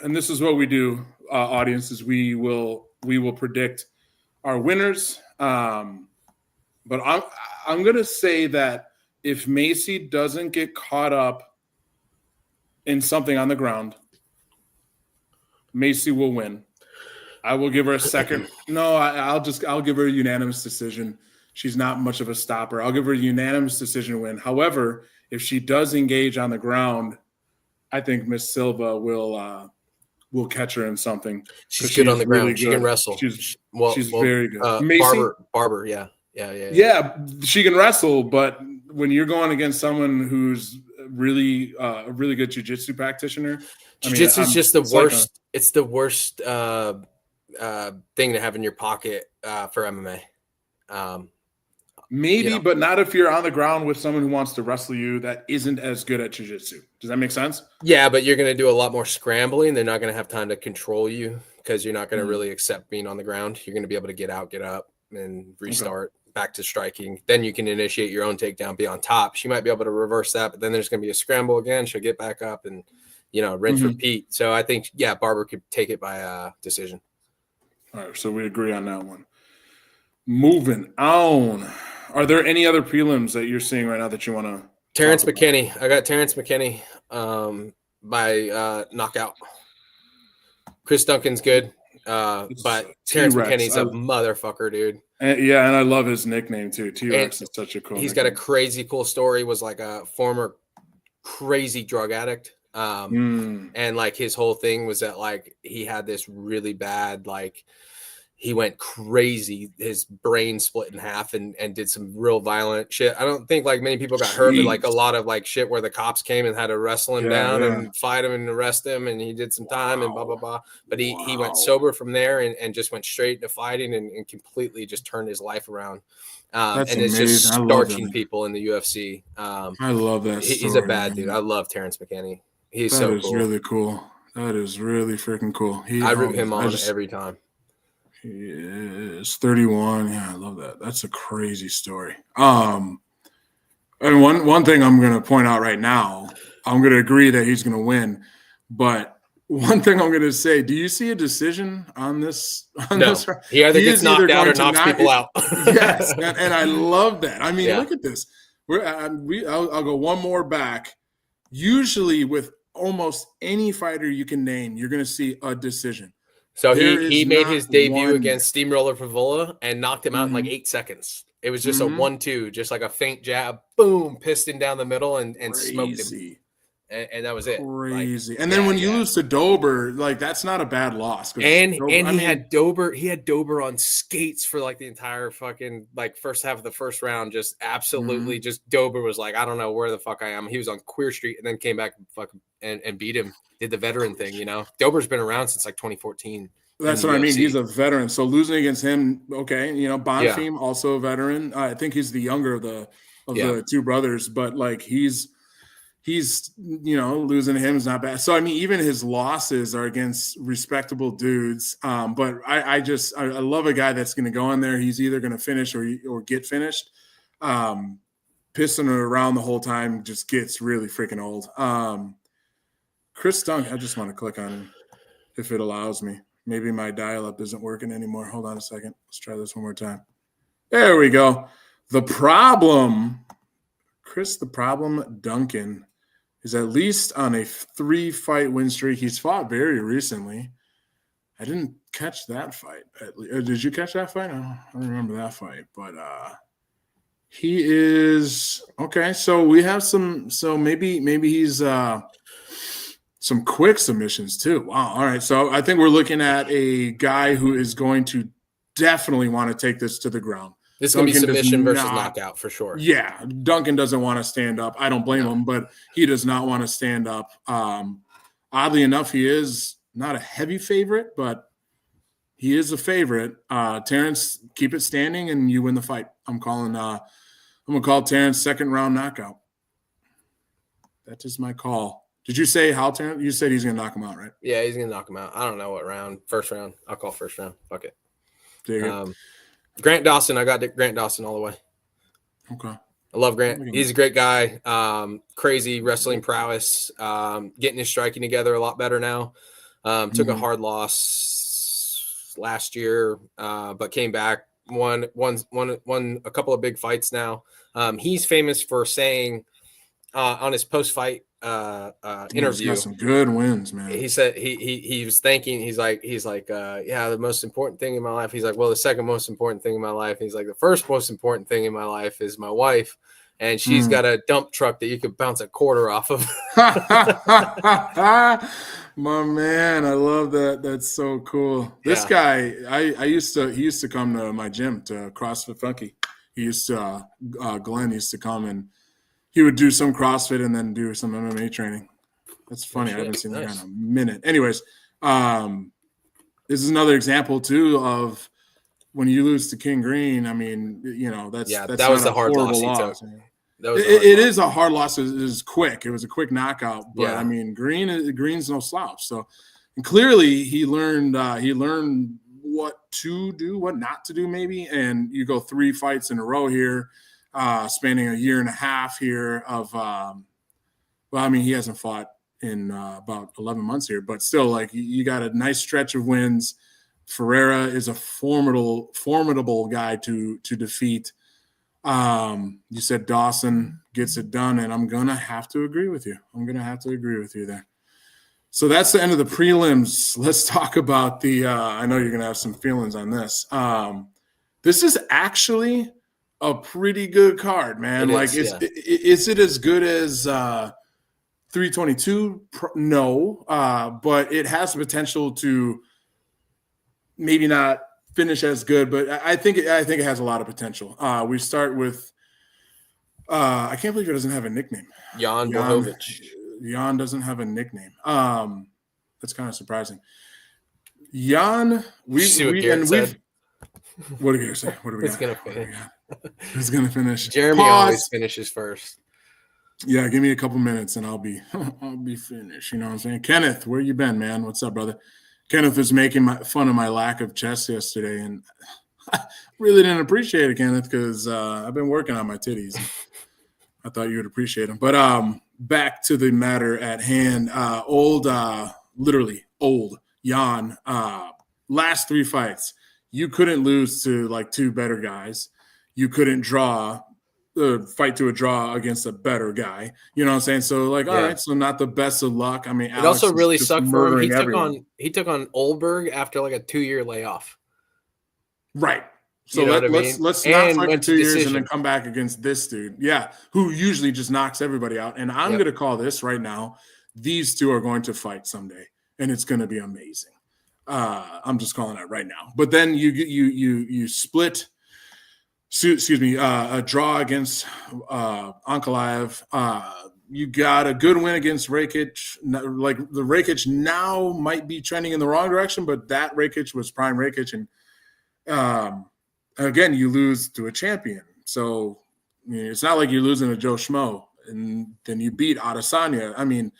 and this is what we do, audiences. We will predict our winners. But I'm going to say that if Macy doesn't get caught up in something on the ground, Macy will win. I will give her a second. No, I'll give her a unanimous decision. She's not much of a stopper. I'll give her a unanimous decision win. However, if she does engage on the ground, I think Miss Silva will catch her in something. She's good on the ground. Really she can wrestle. She's very good. Macy? Barber, yeah. Yeah, she can wrestle, but when you're going against someone who's really a really good jiu-jitsu practitioner, jiu-jitsu is just the worst. It's the worst thing to have in your pocket for MMA. Maybe, but not if you're on the ground with someone who wants to wrestle you that isn't as good at jiu-jitsu. Does that make sense? Yeah, but you're going to do a lot more scrambling. They're not going to have time to control you because you're not going to really accept being on the ground. You're going to be able to get out, get up, and restart back to striking. Then you can initiate your own takedown, be on top. She might be able to reverse that, but then there's going to be a scramble again. She'll get back up and, rinse, repeat. So I think, Barber could take it by decision. All right, so we agree on that one. Moving on. Are there any other prelims that you're seeing right now that you want to? Terrence McKinney. I got Terrence McKinney by knockout. Chris Duncan's good, but Terrence McKinney's a motherfucker, dude. And I love his nickname too. T-Rex is such a cool. He's got a crazy cool story. Was like a former crazy drug addict, and like his whole thing was that like he had this really bad like he went crazy. His brain split in half and did some real violent shit. I don't think like many people got hurt, but like a lot of like shit where the cops came and had to wrestle him down and fight him and arrest him, and he did some time and blah blah blah. But he went sober from there and just went straight into fighting and completely just turned his life around. And it's just starching people in the UFC. I love that. He's a bad dude. I love Terrence McKinney. He's so cool. Really cool. That is really freaking cool. I root him on every time. He is 31. Yeah, I love that. That's a crazy story. And one thing I'm going to point out right now, I'm going to agree that he's going to win. But one thing I'm going to say, do you see a decision on this? No. He either gets knocked out or knocks people out. Yes, and I love that. I mean, look at this. I'll go one more back. Usually with almost any fighter you can name, you're going to see a decision. So he made his debut against Steamroller Favola and knocked him out in like 8 seconds. It was just a 1-2, just like a feint jab, boom, piston down the middle and smoked him. And that was it. Crazy. Like, and then when you lose to Dober, like that's not a bad loss. And he had Dober on skates for like the entire fucking like first half of the first round. Just absolutely just Dober was like, I don't know where the fuck I am. He was on Queer Street and then came back and beat him. Did the veteran thing, you know. Dober's been around since like 2014. That's what I mean. He's a veteran. So losing against him, okay, you know, Bonfim also a veteran. I think he's the younger of the two brothers, but like he's you know, losing to him is not bad. So I mean, even his losses are against respectable dudes. But I love a guy that's going to go in there. He's either going to finish or get finished. Pissing around the whole time just gets really freaking old. Chris Dunk, I just want to click on him if it allows me. Maybe my dial-up isn't working anymore. Hold on a second. Let's try this one more time. There we go. Chris the Problem Duncan is at least on a 3-fight win streak. He's fought very recently. I didn't catch that fight. Did you catch that fight? I don't remember that fight. But he is – okay, so we have some – so maybe he's some quick submissions too. Wow. All right. So I think we're looking at a guy who is going to definitely want to take this to the ground. This is going to be submission versus knockout for sure. Yeah. Duncan doesn't want to stand up. I don't blame him, but he does not want to stand up. Oddly enough, he is not a heavy favorite, but he is a favorite. Terrence, keep it standing and you win the fight. I'm going to call Terrence second round knockout. That is my call. Did you say how Terrence? You said he's going to knock him out, right? Yeah, he's going to knock him out. I don't know what round. First round. I'll call first round. Fuck it. Grant Dawson. I got Grant Dawson all the way. Okay. I love Grant. He's a great guy. Crazy wrestling prowess. Getting his striking together a lot better now. Took a hard loss last year, but came back. Won a couple of big fights now. He's famous for saying on his post-fight interview, he's got some good wins, man. He said he was thinking, he's like the most important thing in my life. He's like, well, the second most important thing in my life. He's like, the first most important thing in my life is my wife, and she's got a dump truck that you could bounce a quarter off of. My man, I love that. That's so cool. This guy, he used to come to my gym, to CrossFit Funky. Glenn used to come and he would do some CrossFit and then do some MMA training. That's funny. I haven't seen that guy in a minute. Anyways, this is another example too of when you lose to King Green. I mean, you know, that was the hard loss he took. It is a hard loss. It is quick. It was a quick knockout. But I mean, Green's no slouch. So, and clearly he learned what to do, what not to do, maybe. And you go 3 fights in a row here. Spanning a year and a half here of he hasn't fought in about 11 months here, but still, like, you got a nice stretch of wins. Ferreira is a formidable guy to defeat. You said Dawson gets it done, and I'm gonna have to agree with you. There. So that's the end of the prelims. Let's talk about the I know you're gonna have some feelings on this. This is actually a pretty good card, man. Is it as good as 322? No, but it has the potential to maybe not finish as good, but I think it has a lot of potential. We start with I can't believe he doesn't have a nickname. Jan Blachowicz. Jan doesn't have a nickname. That's kind of surprising. Jan, what did Garrett say? What do we got? Gonna finish. Who's gonna finish? Jeremy always finishes first. Yeah, give me a couple minutes and I'll be finished. You know what I'm saying? Kenneth, where you been, man? What's up, brother? Kenneth was making fun of my lack of chest yesterday, and I really didn't appreciate it, Kenneth, because I've been working on my titties. I thought you would appreciate them. But back to the matter at hand. Literally old Jan. Last 3 fights, you couldn't lose to like 2 better guys. You couldn't fight to a draw against a better guy. You know what I'm saying? So like, all right, so not the best of luck. I mean, it also really sucked for him. He took on Oldberg after like a 2-year layoff. Right. So let's not fight for 2 years and then come back against this dude. Yeah, who usually just knocks everybody out. And I'm going to call this right now. These 2 are going to fight someday, and it's going to be amazing. I'm just calling that right now. But then you split. Excuse me, a draw against Ankalaev. You got a good win against Rakic. Like the Rakic now might be trending in the wrong direction, but that Rakic was prime Rakic. And again, you lose to a champion. So it's not like you're losing to Joe Schmo. And then you beat Adesanya. I mean,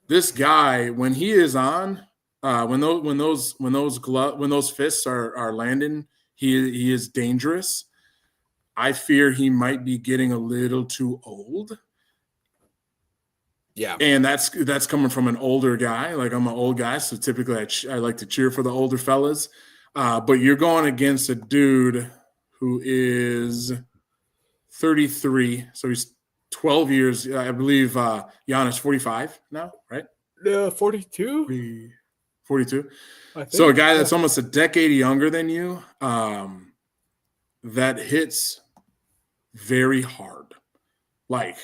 this guy, when he is on, when those fists are landing, he is dangerous. I fear he might be getting a little too old. Yeah. And that's coming from an older guy. Like, I'm an old guy, so typically I like to cheer for the older fellas. But you're going against a dude who is 33. So he's 12 years. I believe Jan is 45 now, right? 42. 42. So a guy that's almost a decade younger than you, that hits very hard. Like,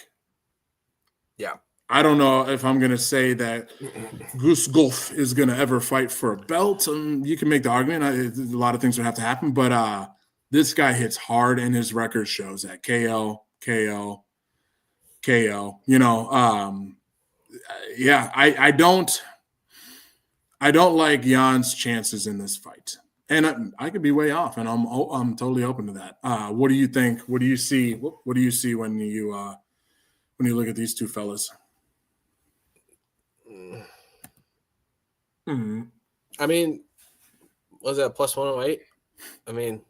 yeah. I don't know if I'm going to say that Goose Golf is going to ever fight for a belt. You can make the argument. A lot of things would have to happen. But this guy hits hard, and his record shows that. KO. You know, yeah, I don't like Jan's chances in this fight. And I could be way off, and I'm totally open to that. What do you think? What do you see? What do you see when you look at these 2 fellas? Mm-hmm. I mean, was that plus 108? I mean,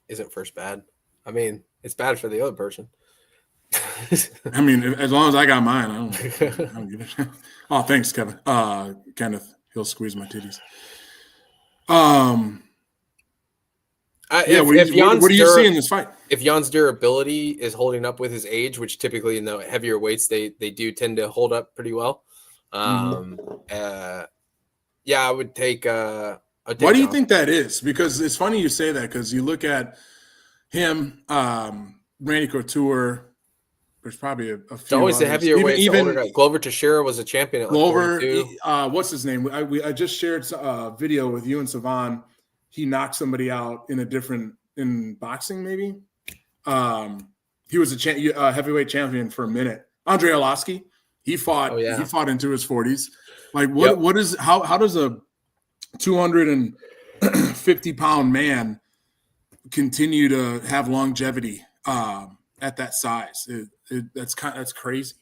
isn't first bad? I mean, it's bad for the other person. I mean, as long as I got mine, I don't give a shit. Oh, thanks, Kevin. Kenneth, he'll squeeze my titties. What do you see in this fight? If Jan's durability is holding up with his age, which typically in the heavier weights they do tend to hold up pretty well. I would take Why do you think that is? Because it's funny you say that, because you look at him, Randy Couture. There's probably a few. It's always others. The heavier weights. Even Glover Teixeira was a champion at Glover. What's his name? I just shared a video with you and Savan. He knocked somebody out in boxing, maybe. He was a heavyweight champion for a minute. Andrei Arlovski. He fought. He fought into his 40s. Like how does a 250-pound man continue to have longevity at that size? That's crazy.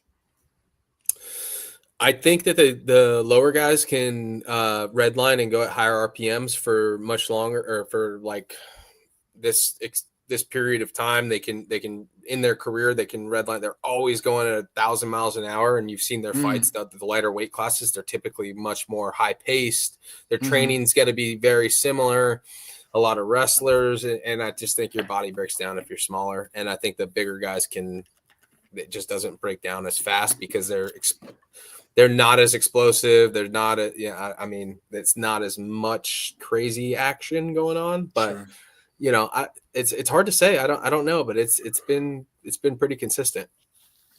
I think that the lower guys can redline and go at higher RPMs for much longer, or for like this period of time. They can in their career they can redline. They're always going at 1,000 miles an hour, and you've seen their fights. The lighter weight classes, they're typically much more high paced. Their training's got to be very similar. A lot of wrestlers, and I just think your body breaks down if you're smaller. And I think the bigger guys it just doesn't break down as fast because they're not as explosive. They're not I mean, it's not as much crazy action going on, but sure. You know, it's hard to say. I don't know, but it's been pretty consistent.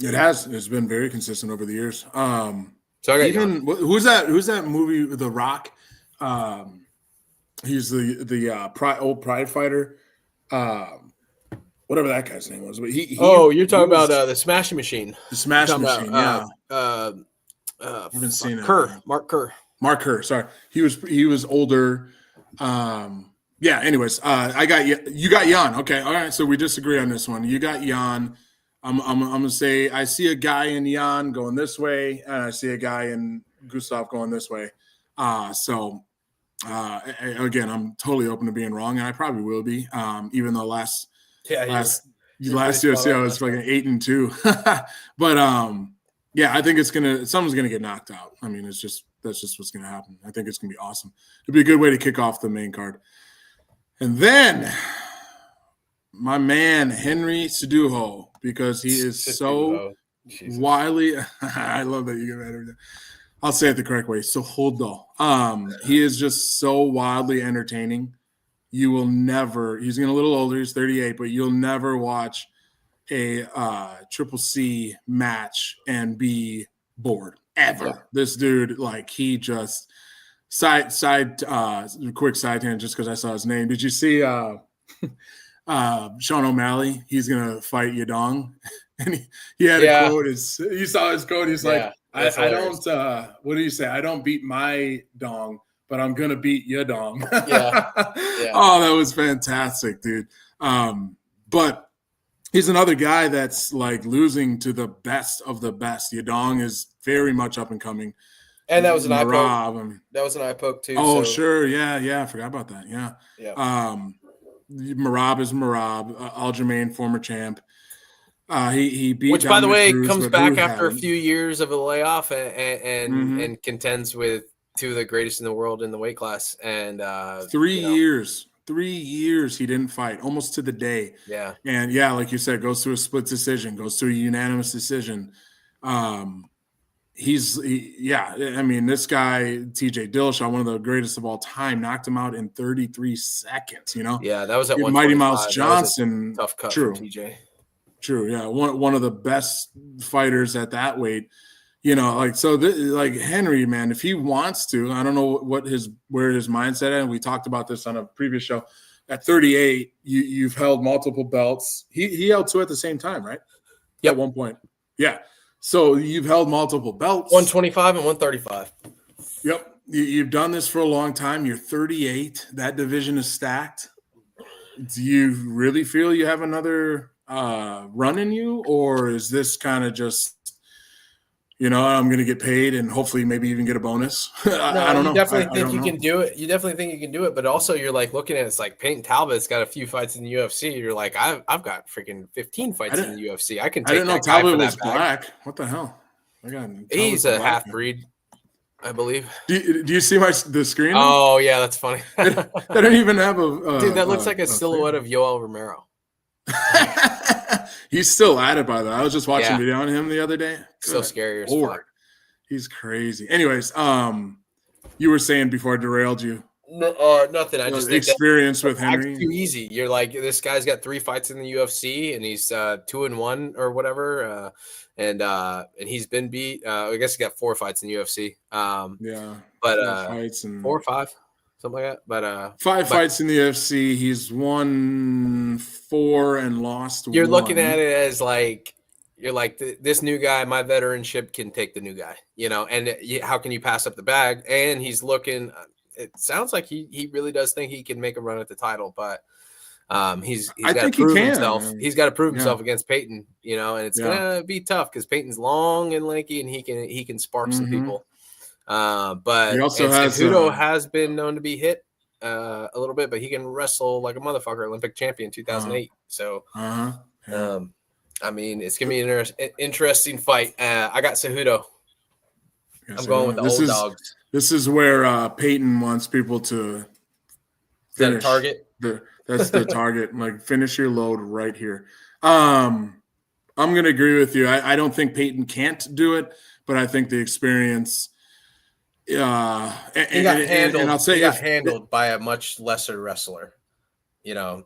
It has. It's been very consistent over the years. So I got who's that movie, The Rock? He's the old Pride fighter. Whatever that guy's name was. But you're talking about the Smashing Machine. The Smash Machine, about, yeah. I haven't seen it. Mark Kerr. Mark Kerr, sorry. He was older. Yeah, anyways, I got you got Jan. Okay, all right. So we disagree on this one. You got Jan. I'm gonna say I see a guy in Jan going this way, and I see a guy in Gustav going this way. Again, I'm totally open to being wrong, and I probably will be. Even though last UFC I was fucking 8-2, but yeah, I think someone's gonna get knocked out. I mean, that's just what's gonna happen. I think it's gonna be awesome. It'll be a good way to kick off the main card. And then my man Henry Cejudo, because he is so wildly. I love that you get mad every day. I'll say it the correct way. So Cejudo. He is just so wildly entertaining. You will never. He's getting a little older. He's 38, but you'll never watch a Triple C match and be bored ever. Yeah. This dude, like, he just. Quick side tangent, just because I saw his name. Did you see Sean O'Malley? He's gonna fight Yadong, and he had a quote. You saw his quote. He's like, I don't. What do you say? I don't beat my dong, but I'm gonna beat Yadong. Yeah. Oh, that was fantastic, dude. But he's another guy that's like losing to the best of the best. Yadong is very much up and coming. And that was an eye poke. That was an eye poke too. Oh, so. Sure. Yeah. I forgot about that. Yeah. Merab is Merab. Aljamain, former champ. He beat. Which, by the way, comes back after a few years of a layoff and contends with two of the greatest in the world in the weight class. And 3 years. 3 years he didn't fight, almost to the day. Yeah. And like you said, goes to a split decision, goes to a unanimous decision. I mean, this guy, TJ Dillashaw, one of the greatest of all time, knocked him out in 33 seconds, Yeah, that was at Mighty Mouse Johnson. Tough cut from TJ. True, yeah. One of the best fighters at that weight. Like Henry, man, if he wants to, I don't know where his mindset is. And we talked about this on a previous show. At 38, you've held multiple belts. He held two at the same time, right? Yep. At one point. Yeah. So you've held multiple belts. 125 and 135. Yep. You've done this for a long time. You're 38. That division is stacked. Do you really feel you have another run in you? Or is this kind of just, I'm going to get paid and hopefully maybe even get a bonus? I don't know. You definitely think you can do it. You definitely think you can do it. But also you're like looking at it's like Peyton Talbot's got a few fights in the UFC. You're like, I've got freaking 15 fights in the UFC. I didn't know Talbot was black. What the hell? He's a half breed, I believe. Do you see the screen? Oh yeah, that's funny. They don't even have a dude. That looks like a silhouette of Yoel Romero. He's still at it, by the way. I was just watching a video on him the other day. So scary as fuck. He's crazy. Anyways, you were saying before I derailed you. Nothing. I just think experience with Henry. Too easy. You're like, this guy's got 3 fights in the UFC, and he's 2-1 or whatever. And he's been beat. I guess he got 4 fights in the UFC. But 4 or 5. Something like that. But 5 fights in the UFC. He's won 4 and lost 1. You're looking at it as like, you're like, this new guy, my veteranship can take the new guy, and how can you pass up the bag? And he's looking, it sounds like he really does think he can make a run at the title, but he's got to prove himself. He's got to prove himself against Peyton, and it's going to be tough because Peyton's long and lanky and he can spark some people. But he also has been known to be hit a little bit, but he can wrestle like a motherfucker. Olympic champion 2008. So, I mean, it's gonna be an interesting fight. I got Cejudo. I'm going with the old dogs. This is where Peyton wants people to finish. Is that a target? That's the target. Like, finish your load right here. I'm gonna agree with you. I don't think Peyton can't do it, but I think the experience. He got handled by a much lesser wrestler,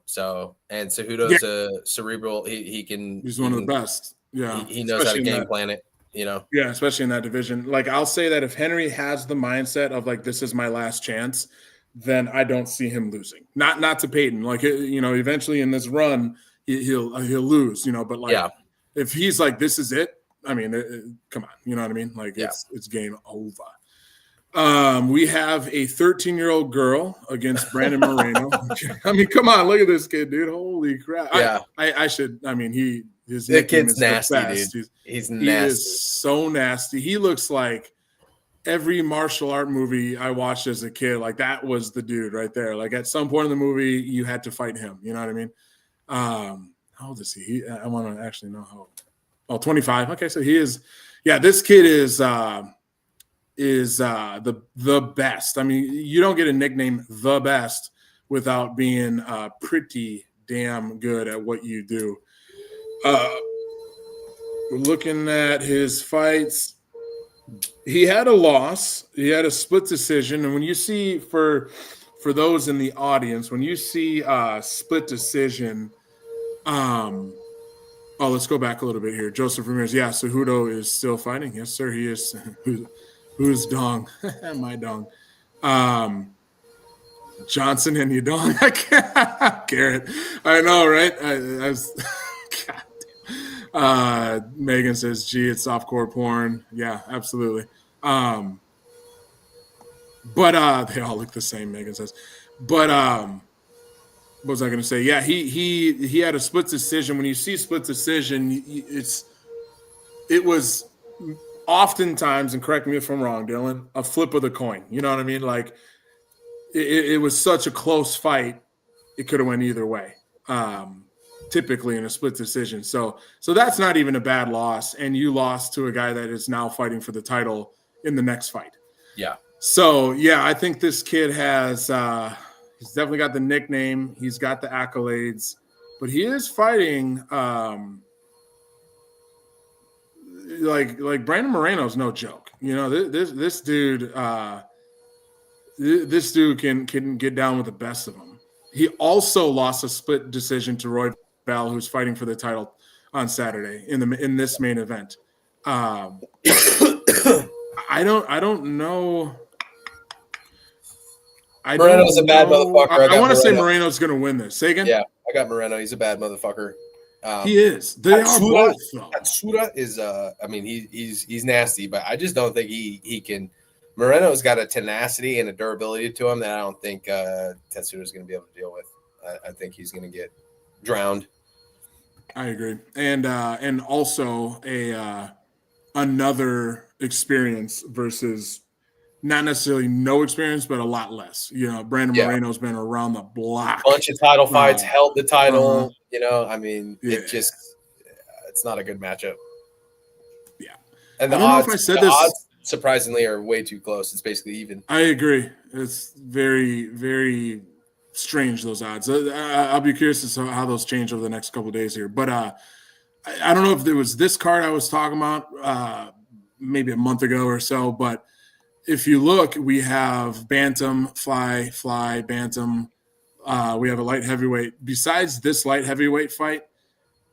So, and Cejudo's a cerebral. He's one of the best. Yeah, he knows how to game plan it. Yeah, especially in that division. Like, I'll say that if Henry has the mindset of like, this is my last chance, then I don't see him losing. Not to Peyton. Like, you know, eventually in this run, he'll lose, you know, but like if he's like, this is it, I mean, come on, you know what I mean? Like it's game over. We have a 13-year-old girl against Brandon Moreno. I mean, come on, look at this kid, dude. Holy crap. Yeah. I mean, his that kid's is nasty, the best. dude. He's nasty. He is so nasty. He looks like every martial art movie I watched as a kid. Like, that was the dude right there. Like, at some point in the movie, you had to fight him. You know what I mean? How old is he? I want to actually know how old. Oh, 25. Okay, so he is. Yeah, this kid is the best. I mean, you don't get a nickname the best without being pretty damn good at what you do. We're looking at his fights. He had a loss. He had a split decision. And when you see, for those in the audience, when you see split decision, let's go back a little bit here. Joseph Ramirez. Yeah, Cejudo is still fighting. Yes, sir, he is. Who's dong? My dong. Johnson and your dong. Garrett. I know, right? I was. God. Megan says, "Gee, it's softcore porn." Yeah, absolutely. But they all look the same. Megan says, but what was I going to say? Yeah, he had a split decision. When you see split decision, it was oftentimes, and correct me if I'm wrong, Dillon, a flip of the coin. You know what I mean? Like, it was such a close fight, it could have went either way. Typically in a split decision. So that's not even a bad loss. And you lost to a guy that is now fighting for the title in the next fight. Yeah. So, yeah, I think this kid has he's definitely got the nickname. He's got the accolades. But he is fighting like Brandon Moreno's no joke. You know, this dude can get down with the best of them. He also lost a split decision to Roy Val, who's fighting for the title on Saturday in this main event. I don't know. Moreno's a bad motherfucker. I want to say Moreno's going to win this. Say again? Yeah, I got Moreno. He's a bad motherfucker. He is. They are both. Tatsuda is. I mean, he's nasty, but I just don't think he can. Moreno's got a tenacity and a durability to him that I don't think Tetsuda is going to be able to deal with. I think he's going to get drowned. I agree, and also another experience versus not necessarily no experience, but a lot less. You know, Brandon Moreno's been around the block, bunch of title fights, held the title. You know, I mean, it's not a good matchup. Yeah, and the odds surprisingly are way too close. It's basically even. I agree. It's very, very strange, those odds. I'll be curious to see how those change over the next couple of days here. But I don't know if it was this card I was talking about maybe a month ago or so. But if you look, we have bantam, fly, bantam. We have a light heavyweight. Besides this light heavyweight fight,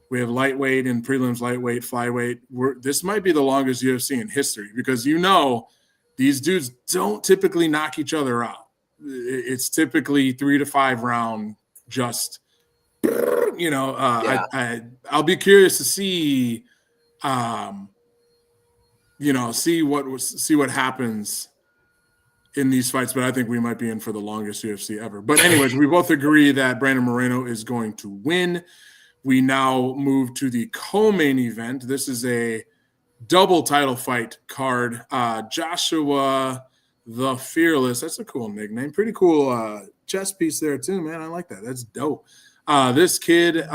we have lightweight and prelims, lightweight, flyweight. This might be the longest UFC in history because, you know, these dudes don't typically knock each other out. It's typically 3 to 5 round. Just, you know, I'll be curious to see, see what happens in these fights. But I think we might be in for the longest UFC ever. But anyways, we both agree that Brandon Moreno is going to win. We now move to the co-main event. This is a double title fight card. Joshua the Fearless. That's a cool nickname. Pretty cool chest piece there too, man. I like that. That's dope. This kid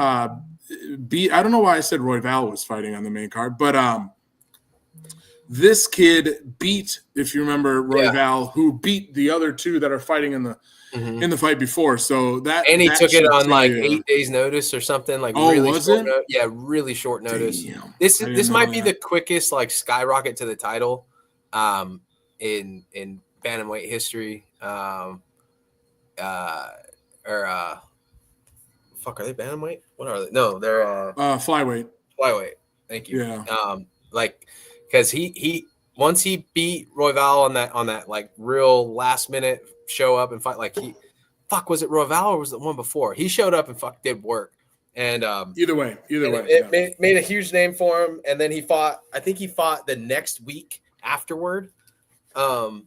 beat, I don't know why I said Roy Val was fighting on the main card, but this kid beat, if you remember, Roy Val, who beat the other two that are fighting in the fight before. So that, and he took it on like 8 days notice or something. Like, really short notice. Really short notice. Damn. This might be the quickest like skyrocket to the title in bantamweight history. Fuck, are they bantamweight? What are they? No, they're flyweight. Flyweight. Thank you. Yeah. Because he once he beat Roy Val on that like real last minute show up and fight. Like was it Royval or was it the one before? He showed up and did work. And either way, it made a huge name for him. And then he fought. I think he fought the next week afterward. And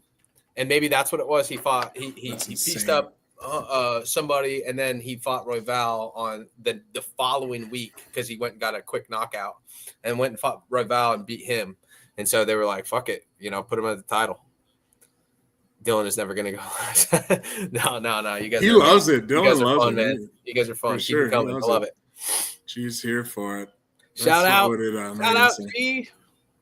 maybe that's what it was. He fought. He pieced up somebody, and then he fought Royval on the following week because he went and got a quick knockout, and went and fought Royval and beat him. And so they were like, "Fuck it, put him at the title." Dillon is never going to go. No. You guys. He loves it. Dillon loves fun, it. Man. You guys are fun. For sure. Keep it coming. I love it. She's here for it. Shout out, P.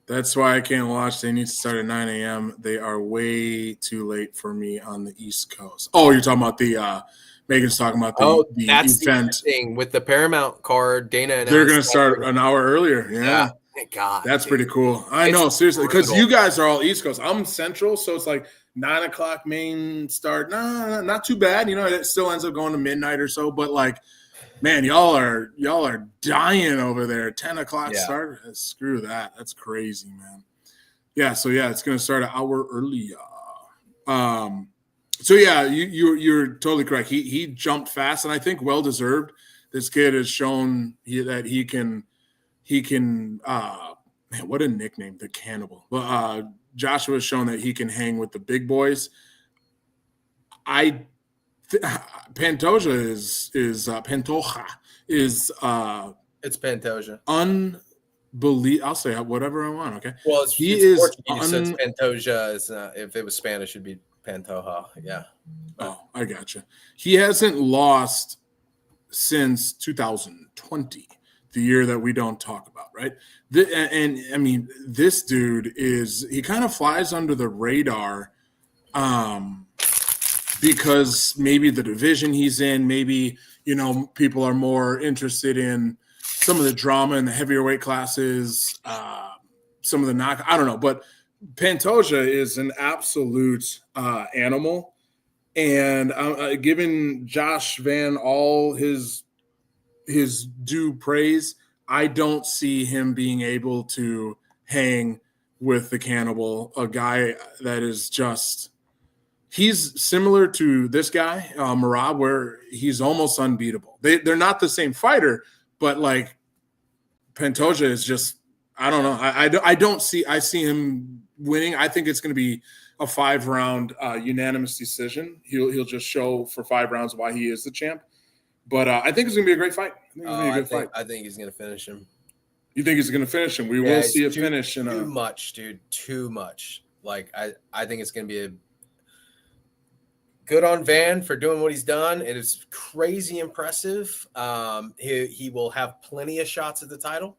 That's why I can't watch. They need to start at 9 a.m. They are way too late for me on the East Coast. Oh, you're talking about the Megan's talking about the that's event the thing with the Paramount card. Dana, they're going to start an hour earlier. Yeah. Thank God. That's pretty cool. I know, seriously, because you guys are all East Coast. I'm Central, so it's like 9 o'clock main start. No, not too bad. It still ends up going to midnight or so, but like, man, y'all are dying over there. 10 o'clock start. Screw that. That's crazy, man. Yeah. So yeah, it's gonna start an hour earlier. So yeah, you're totally correct. He jumped fast, and I think well deserved. This kid has shown that he can. Man, what a nickname, the Cannibal. Well, Joshua has shown that he can hang with the big boys. Pantoja is Pantoja is it's Pantoja. Unbelievable. I'll say whatever I want. Okay. Well, it's Portuguese, so it's Pantoja. Is if it was Spanish, it'd be Pantoja. Yeah. Oh, I gotcha. He hasn't lost since 2020, the year that we don't talk about, right? And I mean, this dude he kind of flies under the radar. Because maybe the division he's in, maybe, people are more interested in some of the drama in the heavier weight classes, some of the knock. I don't know. But Pantoja is an absolute animal. And giving Josh Van all his due praise, I don't see him being able to hang with the Cannibal, a guy that is just – he's similar to this guy, Merab, where he's almost unbeatable. They're not the same fighter, but like Pantoja is just, I don't know. I see him winning. I think it's going to be a 5-round unanimous decision. He'll just show for 5 rounds why he is the champ. But I think it's going to be a great fight. I think he's going to finish him. You think he's going to finish him? We will see a finish. Too much, dude. Too much. Like, I think it's going to be good on Van for doing what he's done. It is crazy impressive. He will have plenty of shots at the title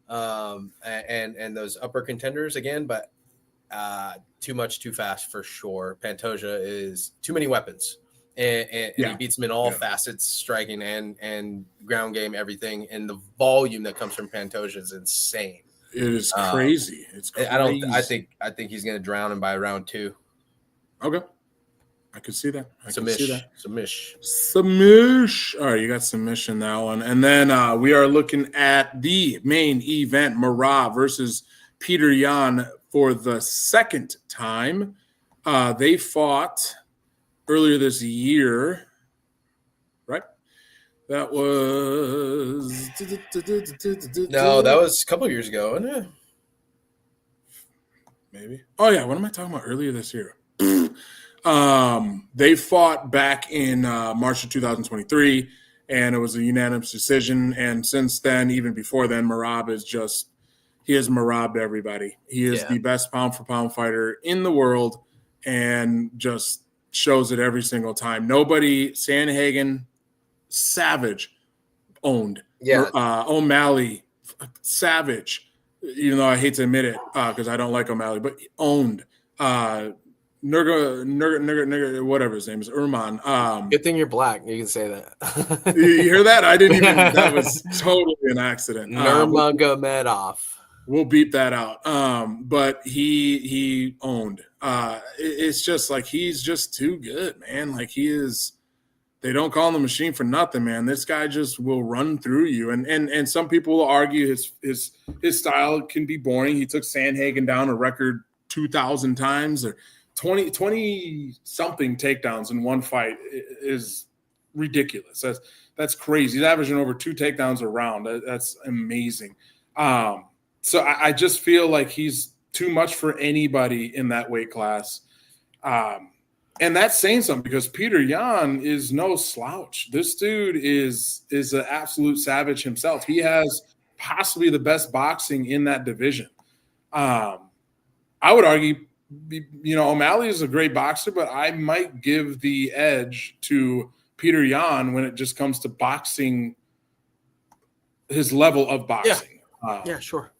and those upper contenders again, but too much, too fast for sure. Pantoja is too many weapons, and he beats him in all facets, striking and ground game, everything. And the volume that comes from Pantoja is insane. It is crazy. It's crazy. I think he's going to drown him by round 2. Okay. I could see that. Submish. All right, you got submission that one. And then we are looking at the main event, Merab versus Peter Yan for the second time. They fought earlier this year, right? That was that was a couple of years ago, wasn't it? Maybe. Oh yeah, what am I talking about? Earlier this year. They fought back in March of 2023, and it was a unanimous decision. And since then, even before then, Merab is Merab to everybody. He is the best pound for pound fighter in the world, and just shows it every single time. Nobody, Sandhagen, savage, owned. Yeah. O'Malley, savage. Even though I hate to admit it, because I don't like O'Malley, but owned. Nurga, whatever his name is, Urman. Good thing you're black. You can say that. You hear that? I didn't even. That was totally an accident. Nurmagomedov. We'll beep that out. But he owned. It's just like he's just too good, man. Like he is. They don't call him the machine for nothing, man. This guy just will run through you. And some people will argue his style can be boring. He took Sandhagen down a record 2,000 times, or 20 something takedowns in one fight is ridiculous. That's crazy. He's averaging over 2 takedowns a round. That's amazing. So I just feel like he's too much for anybody in that weight class. And that's saying something because Peter Yan is no slouch. This dude is an absolute savage himself. He has possibly the best boxing in that division. I would argue, O'Malley is a great boxer, but I might give the edge to Peter Yan when it just comes to boxing, his level of boxing. Yeah, sure.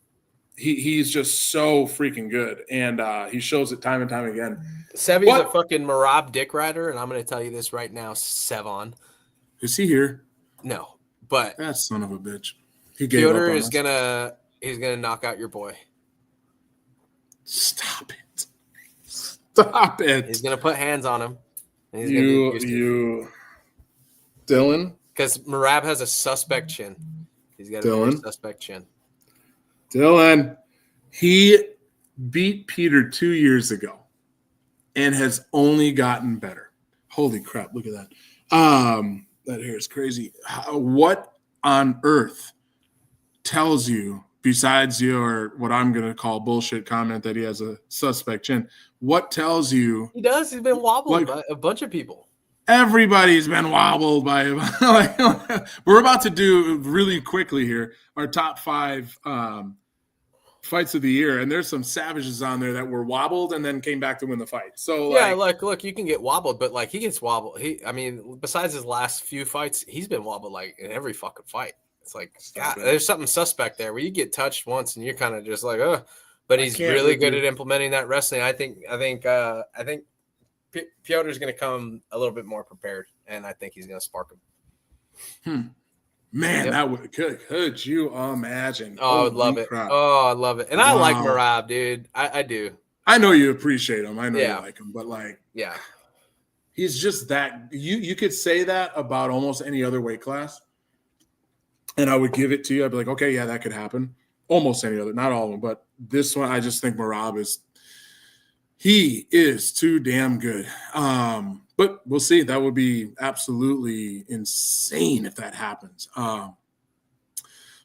He's just so freaking good, and he shows it time and time again. Sevy's a fucking Merab dick rider, and I'm going to tell you this right now, Sevon. Is he here? No, but that son of a bitch. He gave Piotr up on is us. he's gonna knock out your boy. Stop it! Stop it! He's gonna put hands on him. And he's Dillon, because Merab has a suspect chin. He's got a suspect chin. Dillon, he beat Peter 2 years ago and has only gotten better. Holy crap, look at that. That hair is crazy. What on earth tells you, besides your, what I'm going to call bullshit comment that he has a suspect chin, what tells you? He does. He's been wobbled by a bunch of people. Everybody's been wobbled by him. We're about to do really quickly here our top 5 fights of the year, and there's some savages on there that were wobbled and then came back to win the fight. So look, you can get wobbled, but like he gets wobbled. Besides his last few fights, he's been wobbled like in every fucking fight. It's like, God, there's something suspect there where you get touched once and you're kind of just like, oh. But he's really good at implementing that wrestling. I think Piotr's going to come a little bit more prepared, and I think he's going to spark him. Man, that would could you imagine? Oh, I would love it. Oh, I love it. And I like Merab, dude. I do. I know you appreciate him. I know you like him, but he's just that. You could say that about almost any other weight class, and I would give it to you. I'd be like, okay, yeah, that could happen. Almost any other, not all of them, but this one, I just think Merab is too damn good. But we'll see. That would be absolutely insane if that happens. But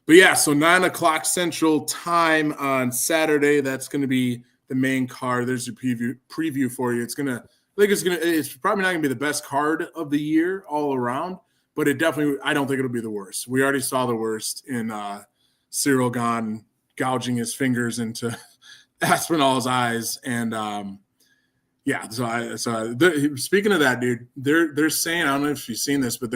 yeah, so 9:00 Central Time on Saturday. That's going to be the main card. There's your preview for you. It's probably not going to be the best card of the year all around, but I don't think it'll be the worst. We already saw the worst in Cyril Gane gouging his fingers into Aspinall's eyes, and speaking of that, dude, they're saying, I don't know if you've seen this, but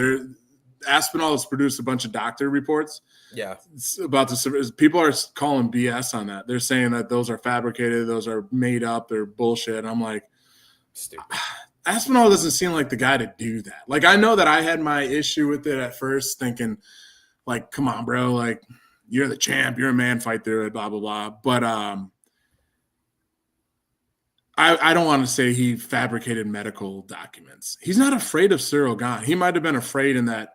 Aspinall has produced a bunch of doctor reports. Yeah, about this. People are calling BS on that. They're saying that those are fabricated, those are made up, they're bullshit. And I'm like, stupid. Aspinall doesn't seem like the guy to do that. Like, I know that I had my issue with it at first, thinking, like, come on, bro, like, you're the champ, you're a man, fight through it, blah blah blah. But I don't want to say he fabricated medical documents. He's not afraid of Cyril Gane. He might have been afraid in that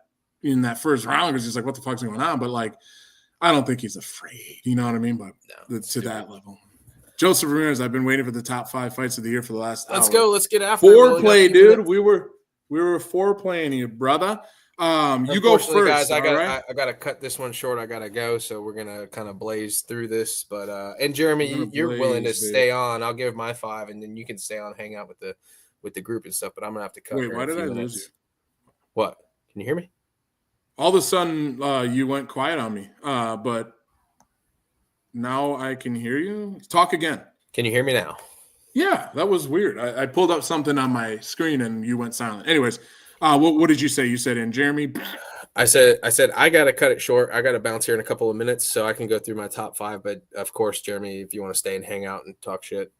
first round because he's like, what the fuck's going on? But like, I don't think he's afraid. You know what I mean? But to that level. Joseph Ramirez, I've been waiting for the top 5 fights of the year for the last hour. Let's go. Let's get after foreplay, dude. We were foreplaying you, brother. You go first, guys. I gotta cut this one short. I gotta go, so we're gonna kind of blaze through this. But and Jeremy, you're willing to stay on. I'll give my 5, and then you can stay on, hang out with the group and stuff. But I'm gonna have to cut. Wait, why did I lose you? What? Can you hear me? All of a sudden, you went quiet on me. But now I can hear you. Talk again. Can you hear me now? Yeah, that was weird. I pulled up something on my screen and you went silent. Anyways. What did you say? You said in Jeremy? I said I gotta cut it short. I gotta bounce here in a couple of minutes so I can go through my top 5. But of course, Jeremy, if you want to stay and hang out and talk shit,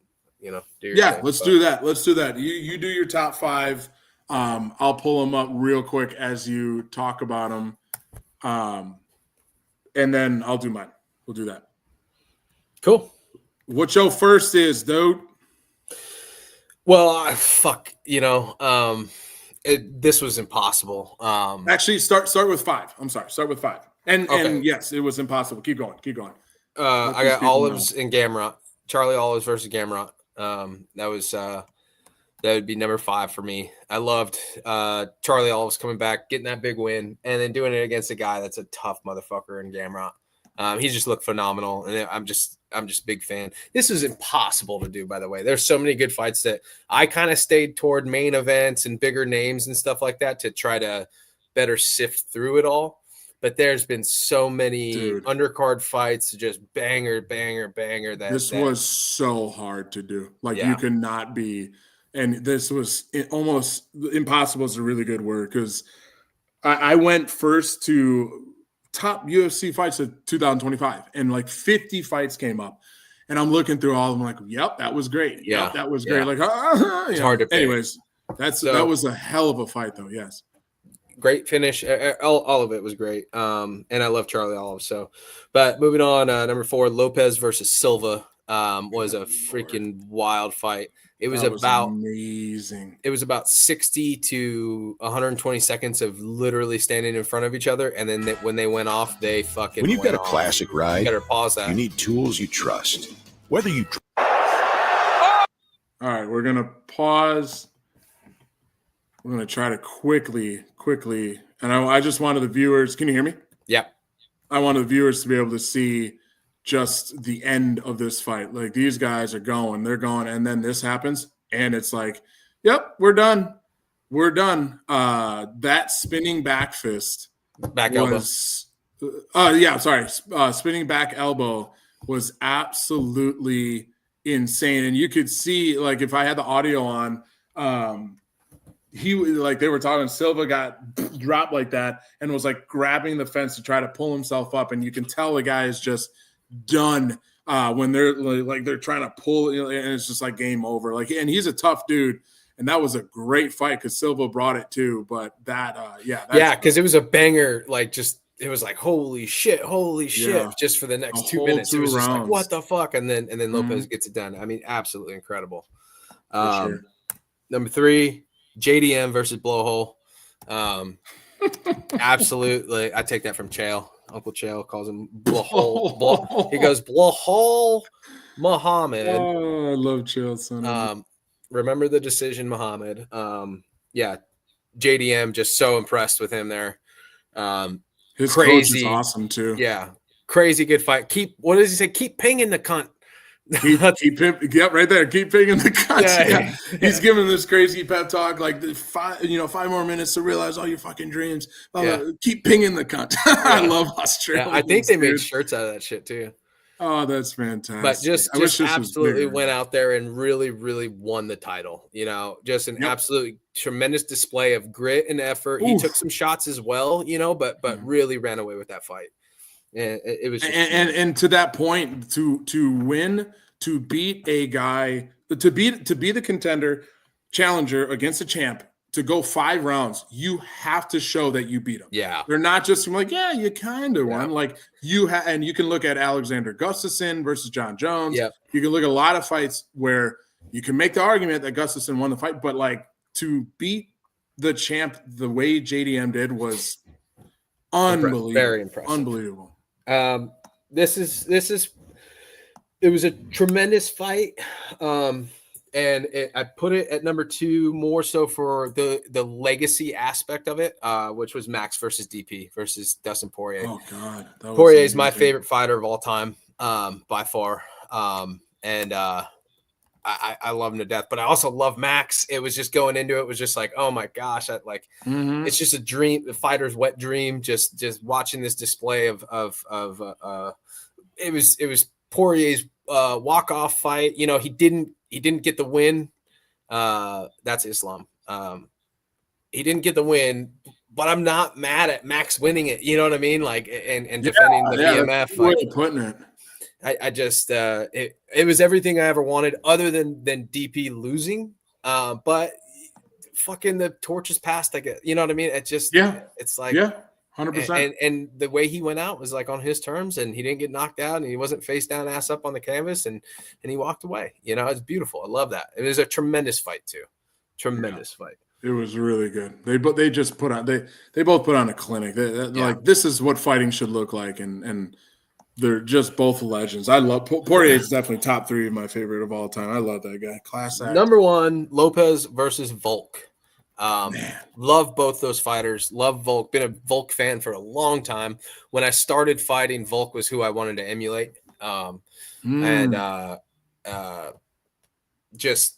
do your thing. Let's do that. Let's do that. You do your top 5. I'll pull them up real quick as you talk about them, and then I'll do mine. We'll do that. Cool. What your first is, dude? Well, this was impossible. Actually, start with 5. I'm sorry. Start with 5. And yes, it was impossible. Keep going. I got Olives and Gamrot. Charlie Olives versus Gamrot. That was That would be number 5 for me. I loved Charlie Olives coming back, getting that big win, and then doing it against a guy that's a tough motherfucker in Gamrot. He just looked phenomenal, and I'm just a big fan. This was impossible to do, by the way. There's so many good fights that I kind of stayed toward main events and bigger names and stuff like that to try to better sift through it all. But there's been so many undercard fights, just banger. That this was so hard to do. Like you could not be, and this was almost impossible is a really good word because I went first to top UFC fights of 2025, and like 50 fights came up, and I'm looking through all of them like, yep, that was great. Yeah, yep, that was great. Like, it's hard to pick. Anyways, that was a hell of a fight, though. Yes. Great finish. All of it was great. And I love Charlie Olive. So, but moving on, number 4, Lopez versus Silva was a freaking wild fight. It was amazing. It was about 60 to 120 seconds of literally standing in front of each other. And then when they went off, they fucking When you've got a classic ride, you better pause that. You need tools you trust. Whether you All right, we're going to pause. We're going to try to quickly, and I just wanted the viewers, can you hear me? Yeah. I wanted the viewers to be able to see just the end of this fight. Like these guys are going, they're going, and then this happens, and it's like, yep, we're done. That spinning back fist. Elbow. Spinning back elbow was absolutely insane. And you could see, like, if I had the audio on, he like they were talking, Silva got dropped like that and was like grabbing the fence to try to pull himself up, and you can tell the guy is just done when they're trying to pull, and it's just like game over. Like, and he's a tough dude, and that was a great fight because Silva brought it too. But because it was a banger. Like, just it was like holy shit, just for the next 2 minutes. It was just like what the fuck, and then Lopez gets it done. I mean, absolutely incredible. Sure. Number 3. JDM versus Blowhole. Absolutely. I take that from Chael. Uncle Chael calls him Blowhole. He goes, Blowhole Muhammad. Oh, I love Chael, son. Remember the decision, Muhammad. JDM, just so impressed with him there. His coach is awesome, too. Yeah. Crazy good fight. What does he say? Keep pinging the cunt. Keep him, yep, right there. Keep pinging the cunt. Yeah. He's giving this crazy pep talk, like 5 more minutes to realize all your fucking dreams. Keep pinging the cunt. I love Australia. I think they made shirts out of that shit too. Oh, that's fantastic. But just absolutely went out there and really, really won the title. Just an absolutely tremendous display of grit and effort. Oof. He took some shots as well, but really ran away with that fight. And it was and to that point, to win, to beat a guy, to be the contender, challenger against a champ, to go 5 rounds, you have to show that you beat him. Yeah, they're not just like, you kind of won. Like and you can look at Alexander Gustafsson versus John Jones. Yeah, you can look at a lot of fights where you can make the argument that Gustafsson won the fight, but like to beat the champ the way JDM did was unbelievable. Very impressive. Unbelievable. It was a tremendous fight. I put it at number 2 more so for the legacy aspect of it, which was Max versus DP versus Dustin Poirier. Oh God. Poirier is my favorite fighter of all time, by far. I love him to death, but I also love Max. It was just going into it was just like, oh my gosh, it's just a dream, the fighter's wet dream. Just watching this display of it was Poirier's walk-off fight. He didn't get the win. That's Islam. He didn't get the win, but I'm not mad at Max winning it. You know what I mean? Like and defending the BMF. Way of putting it. I just it was everything I ever wanted, other than DP losing. But fucking the torch is passed. I guess, you know what I mean? It just it's like 100%. And the way he went out was like on his terms, and he didn't get knocked out, and he wasn't face down, ass up on the canvas, and he walked away. It's beautiful. I love that. It was a tremendous fight too. Tremendous fight. It was really good. They both put on a clinic. Like, this is what fighting should look like, and they're just both legends. I love Poirier is definitely top 3 of my favorite of all time. I love that guy. Class act. Number 1, Lopez versus Volk. Love both those fighters. Love Volk. Been a Volk fan for a long time. When I started fighting, Volk was who I wanted to emulate. And just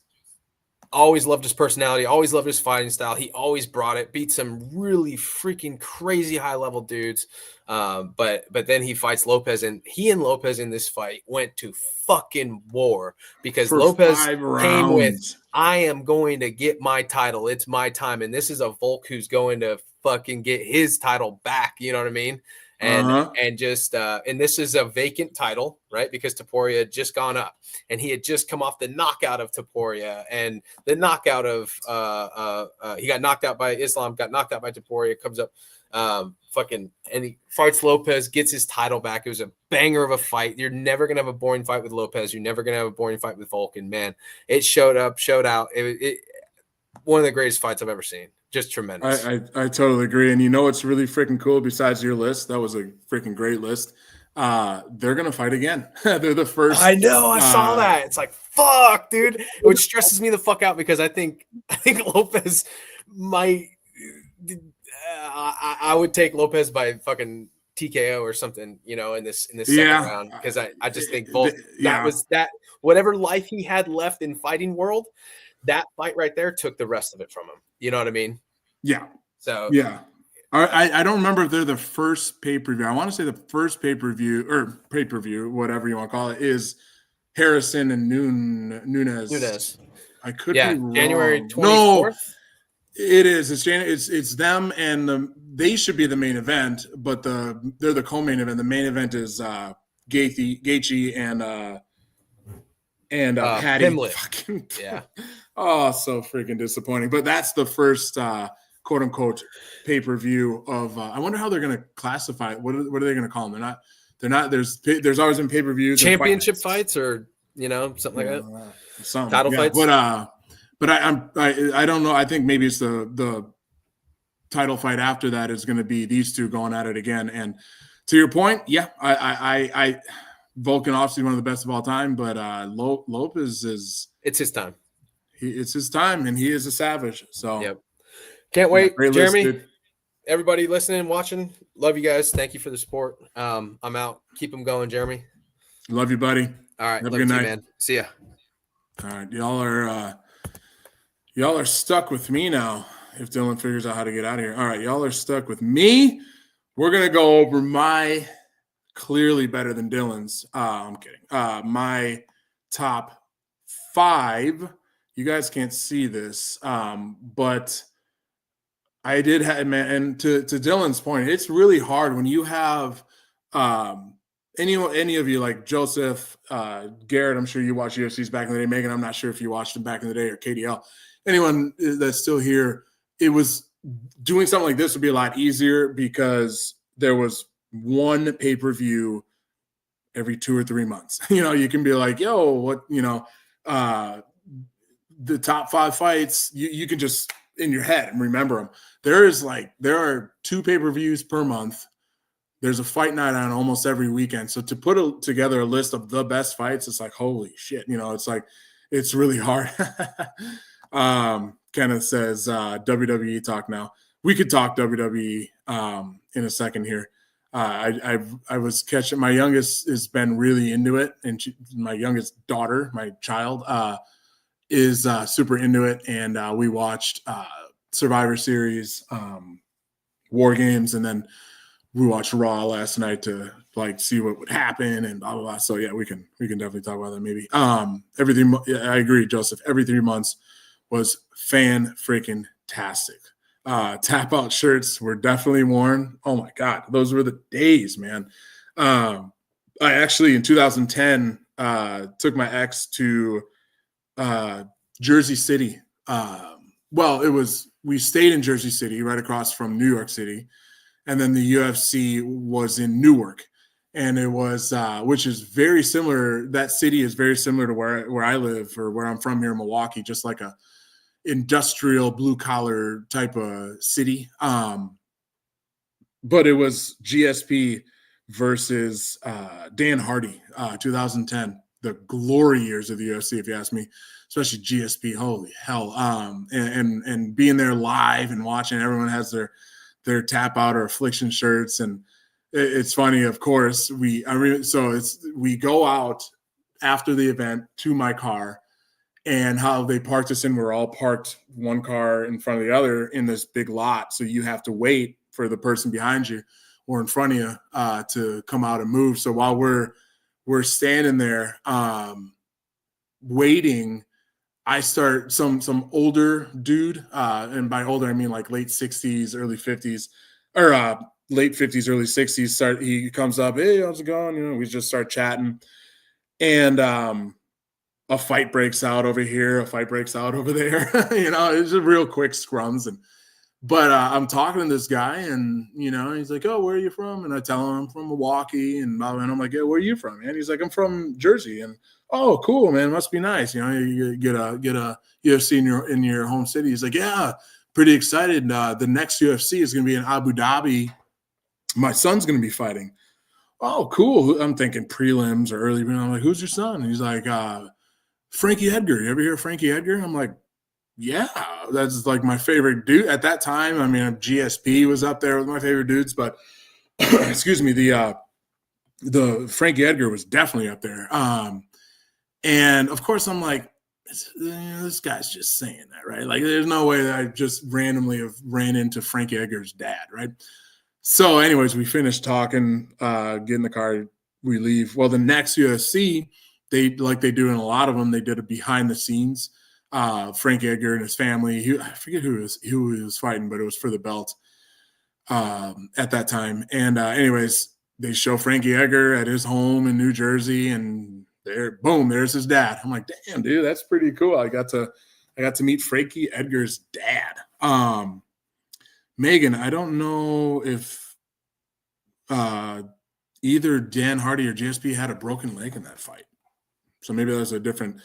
always loved his personality, always loved his fighting style. He always brought it, beat some really freaking crazy high level dudes. But then he fights Lopez, and he and Lopez in this fight went to fucking war because Lopez came with, I am going to get my title. It's my time. And this is a Volk who's going to fucking get his title back. You know what I mean? And just and this is a vacant title, right? Because Topuria had just gone up, and he had just come off the knockout of Topuria, and the knockout of he got knocked out by Islam, got knocked out by Topuria, comes up, and he fights Lopez, gets his title back. It was a banger of a fight. You're never gonna have a boring fight with Lopez. You're never gonna have a boring fight with Vulcan. Man, it showed up, showed out. It one of the greatest fights I've ever seen. Just tremendous. I totally agree. And you know what's really freaking cool besides your list? That was a freaking great list. They're going to fight again. They're the first. I know. I saw that. It's like, fuck, dude. Which stresses me the fuck out because I think Lopez might I would take Lopez by fucking TKO or something, in this second round, because I just think Volk, that was that whatever life he had left in fighting world, that fight right there took the rest of it from him. You know what I mean? Yeah. So yeah. I don't remember if they're the first pay-per-view. I want to say the first pay-per-view, whatever you want to call it, is Harrison and Nunes. I could be wrong. January 24th. No, it is. It's them, and they should be the main event, but they're the co-main event. The main event is Gaethje and Patty. Pimlet. Yeah. Oh, so freaking disappointing. But that's the first quote unquote pay-per-view of I wonder how they're going to classify it. What are they going to call them? They're not there's always been pay-per-views, championship fights or something like that. Title fights. But I don't know. I think maybe it's the title fight after that is going to be these two going at it again. And to your point, I Vulcan obviously one of the best of all time, but Lopez is it's his time. It's his time, and he is a savage. So, yep. Can't wait, Jeremy. List, everybody listening, watching, love you guys. Thank you for the support. I'm out. Keep them going, Jeremy. Love you, buddy. All right, have a good night, man. See ya. All right, y'all are stuck with me now. If Dillon figures out how to get out of here, all right, y'all are stuck with me. We're gonna go over my clearly better than Dillon's. I'm kidding. My top 5. You guys can't see this, but I did have, man, and to Dillon's point, it's really hard when you have any of you like Joseph, Garrett. I'm sure you watched UFCs back in the day. Megan, I'm not sure if you watched them back in the day, or KDL. Anyone that's still here, it was doing something like this would be a lot easier because there was one pay-per-view every 2 or 3 months. You can be like, yo, what, the top 5 fights, you can just in your head and remember them. There are 2 pay-per-views per month. There's a fight night on almost every weekend. So to put together a list of the best fights, it's like, holy shit. It's like, it's really hard. Kenneth says WWE talk now. We could talk WWE in a second here. I was catching, my youngest has been really into it, and my youngest daughter, my child, is super into it, and we watched Survivor Series, War Games, and then we watched Raw last night to see what would happen and blah blah blah. So yeah, we can definitely talk about that maybe. Everything. Yeah, I agree, Joseph. Every 3 months was fan-freaking-tastic. Tap out shirts were definitely worn. Oh my God, those were the days, man. I actually in 2010 took my ex to Jersey City. We stayed in Jersey City, right across from New York City, and then the UFC was in Newark, and it was which is very similar. That city is very similar to where I live, or where I'm from here in Milwaukee, just like a industrial blue collar type of city. But it was GSP versus Dan Hardy, 2010, the glory years of the UFC, if you ask me, especially GSP. Holy hell! And being there live and watching, everyone has their tap out or affliction shirts, and it's funny. Of course, we go out after the event to my car, and how they parked us in. We're all parked one car in front of the other in this big lot, so you have to wait for the person behind you or in front of you to come out and move. So while we're standing there waiting, I start some older dude, and by older I mean like late 60s, early 50s, or late 50s, early 60s. He comes up, hey, how's it going? You know, we just start chatting, and a fight breaks out over here, a fight breaks out over there. You know, it's just real quick scrums. But I'm talking to this guy, and, you know, he's like, oh, where are you from? And I tell him I'm from Milwaukee, and I'm like, yeah, where are you from? And he's like, I'm from Jersey. And, oh, cool, man, must be nice. You know, you get a UFC in your home city. He's like, yeah, pretty excited. The next UFC is going to be in Abu Dhabi. My son's going to be fighting. Oh, cool. I'm thinking prelims or early. I'm like, who's your son? And he's like, Frankie Edgar. You ever hear of Frankie Edgar? I'm like, yeah, that's like my favorite dude at that time. I mean, GSP was up there with my favorite dudes, but excuse me, the Frankie Edgar was definitely up there. And of course, I'm like, this guy's just saying that, right? Like, there's no way that I just randomly have ran into Frankie Edgar's dad, right? So, anyways, we finished talking, get in the car, we leave. Well, the next UFC, they do in a lot of them, they did a behind the scenes. Frank Edgar and his family. I forget who he was fighting, but it was for the belt at that time. And anyways, they show Frankie Edgar at his home in New Jersey, and there's his dad. I'm like, damn, dude, that's pretty cool. I got to meet Frankie Edgar's dad. Megan, I don't know if either Dan Hardy or GSP had a broken leg in that fight. So maybe that was a different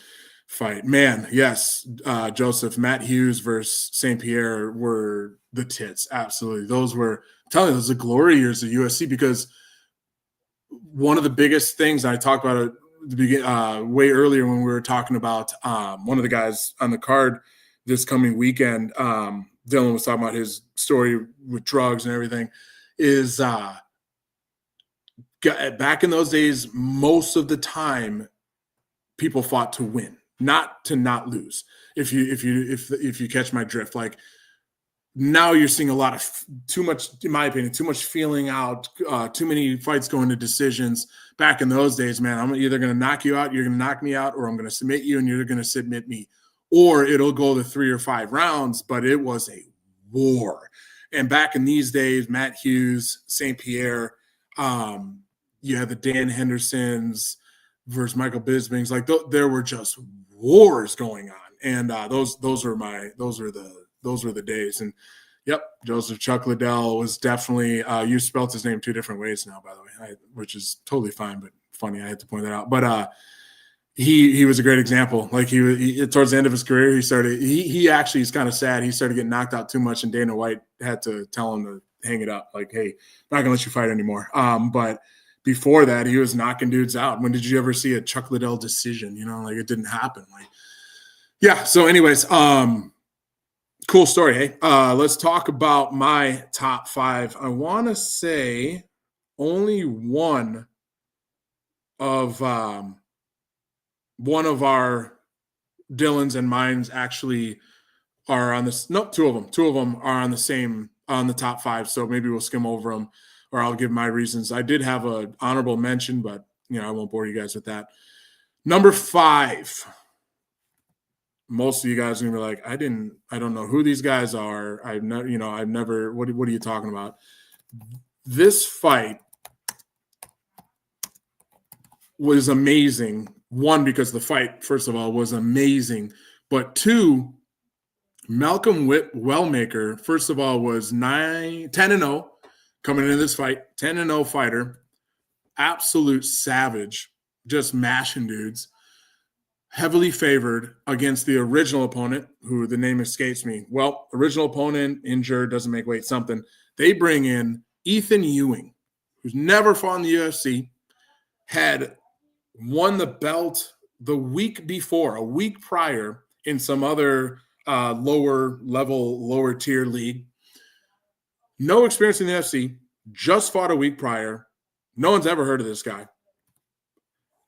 fight. Man, yes, Joseph, Matt Hughes versus St. Pierre were the tits. Absolutely. Those were the glory years of UFC, because one of the biggest things I talked about way earlier when we were talking about one of the guys on the card this coming weekend, Dillon was talking about his story with drugs and everything, is back in those days, most of the time people fought to win, not to not lose. If you catch my drift, like now you're seeing a lot of too much, in my opinion, too much feeling out, too many fights going to decisions. Back in those days, man, I'm either going to knock you out, you're going to knock me out, or I'm going to submit you and you're going to submit me, or it'll go to 3 or 5 rounds, but it was a war. And back in these days, Matt Hughes, St. Pierre, you had the Dan Hendersons versus Michael Bisping's, like there were just wars going on, and those were the days. And yep, Joseph Chuck Liddell was definitely you spelt his name 2 different ways now, by the way, which is totally fine, but funny, I had to point that out. But he was a great example. Like he towards the end of his career, he actually is kind of sad. He started getting knocked out too much, and Dana White had to tell him to hang it up. Like, hey, not gonna let you fight anymore. But before that, he was knocking dudes out. When did you ever see a Chuck Liddell decision? You know, like it didn't happen. Like, yeah. So, anyways, cool story. Hey, let's talk about my top 5. I want to say only one of our Dillon's and mine's actually are on this. Nope, 2 of them. 2 of them are on the top 5. So maybe we'll skim over them, or I'll give my reasons. I did have an honorable mention, but I won't bore you guys with that. Number 5. Most of you guys are gonna be like, I don't know who these guys are. I've never. What are you talking about? This fight was amazing. 1, because the fight, first of all, was amazing, but 2, Malcolm Wellmaker, first of all, was 10-0 coming into this fight, 10-0 fighter, absolute savage, just mashing dudes, heavily favored against the original opponent, who the name escapes me. Well, original opponent, injured, doesn't make weight, something. They bring in Ethan Ewing, who's never fought in the UFC, had won the belt the week before, a week prior, in some other lower level, lower tier league. No experience in the UFC, just fought a week prior. No one's ever heard of this guy.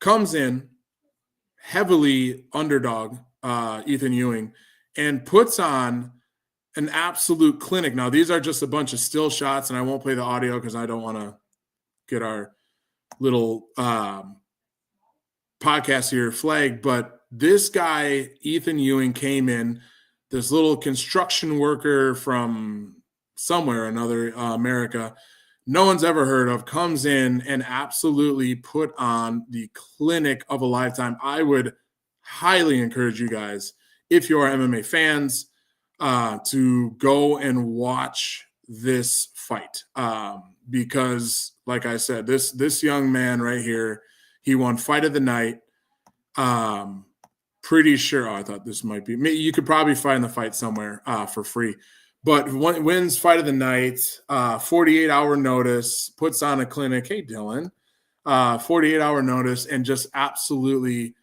Comes in, heavily underdog, Ethan Ewing, and puts on an absolute clinic. Now, these are just a bunch of still shots, and I won't play the audio because I don't want to get our little podcast here flagged. But this guy, Ethan Ewing, came in, this little construction worker from somewhere or another, America, no one's ever heard of, comes in and absolutely put on the clinic of a lifetime. I would highly encourage you guys, if you are MMA fans, to go and watch this fight. Because, like I said, this young man right here, he won Fight of the Night. Pretty sure, I thought this might be, you could probably find the fight somewhere for free. But wins Fight of the Night, 48-hour notice, puts on a clinic. Hey, Dillon, 48-hour notice, and just absolutely,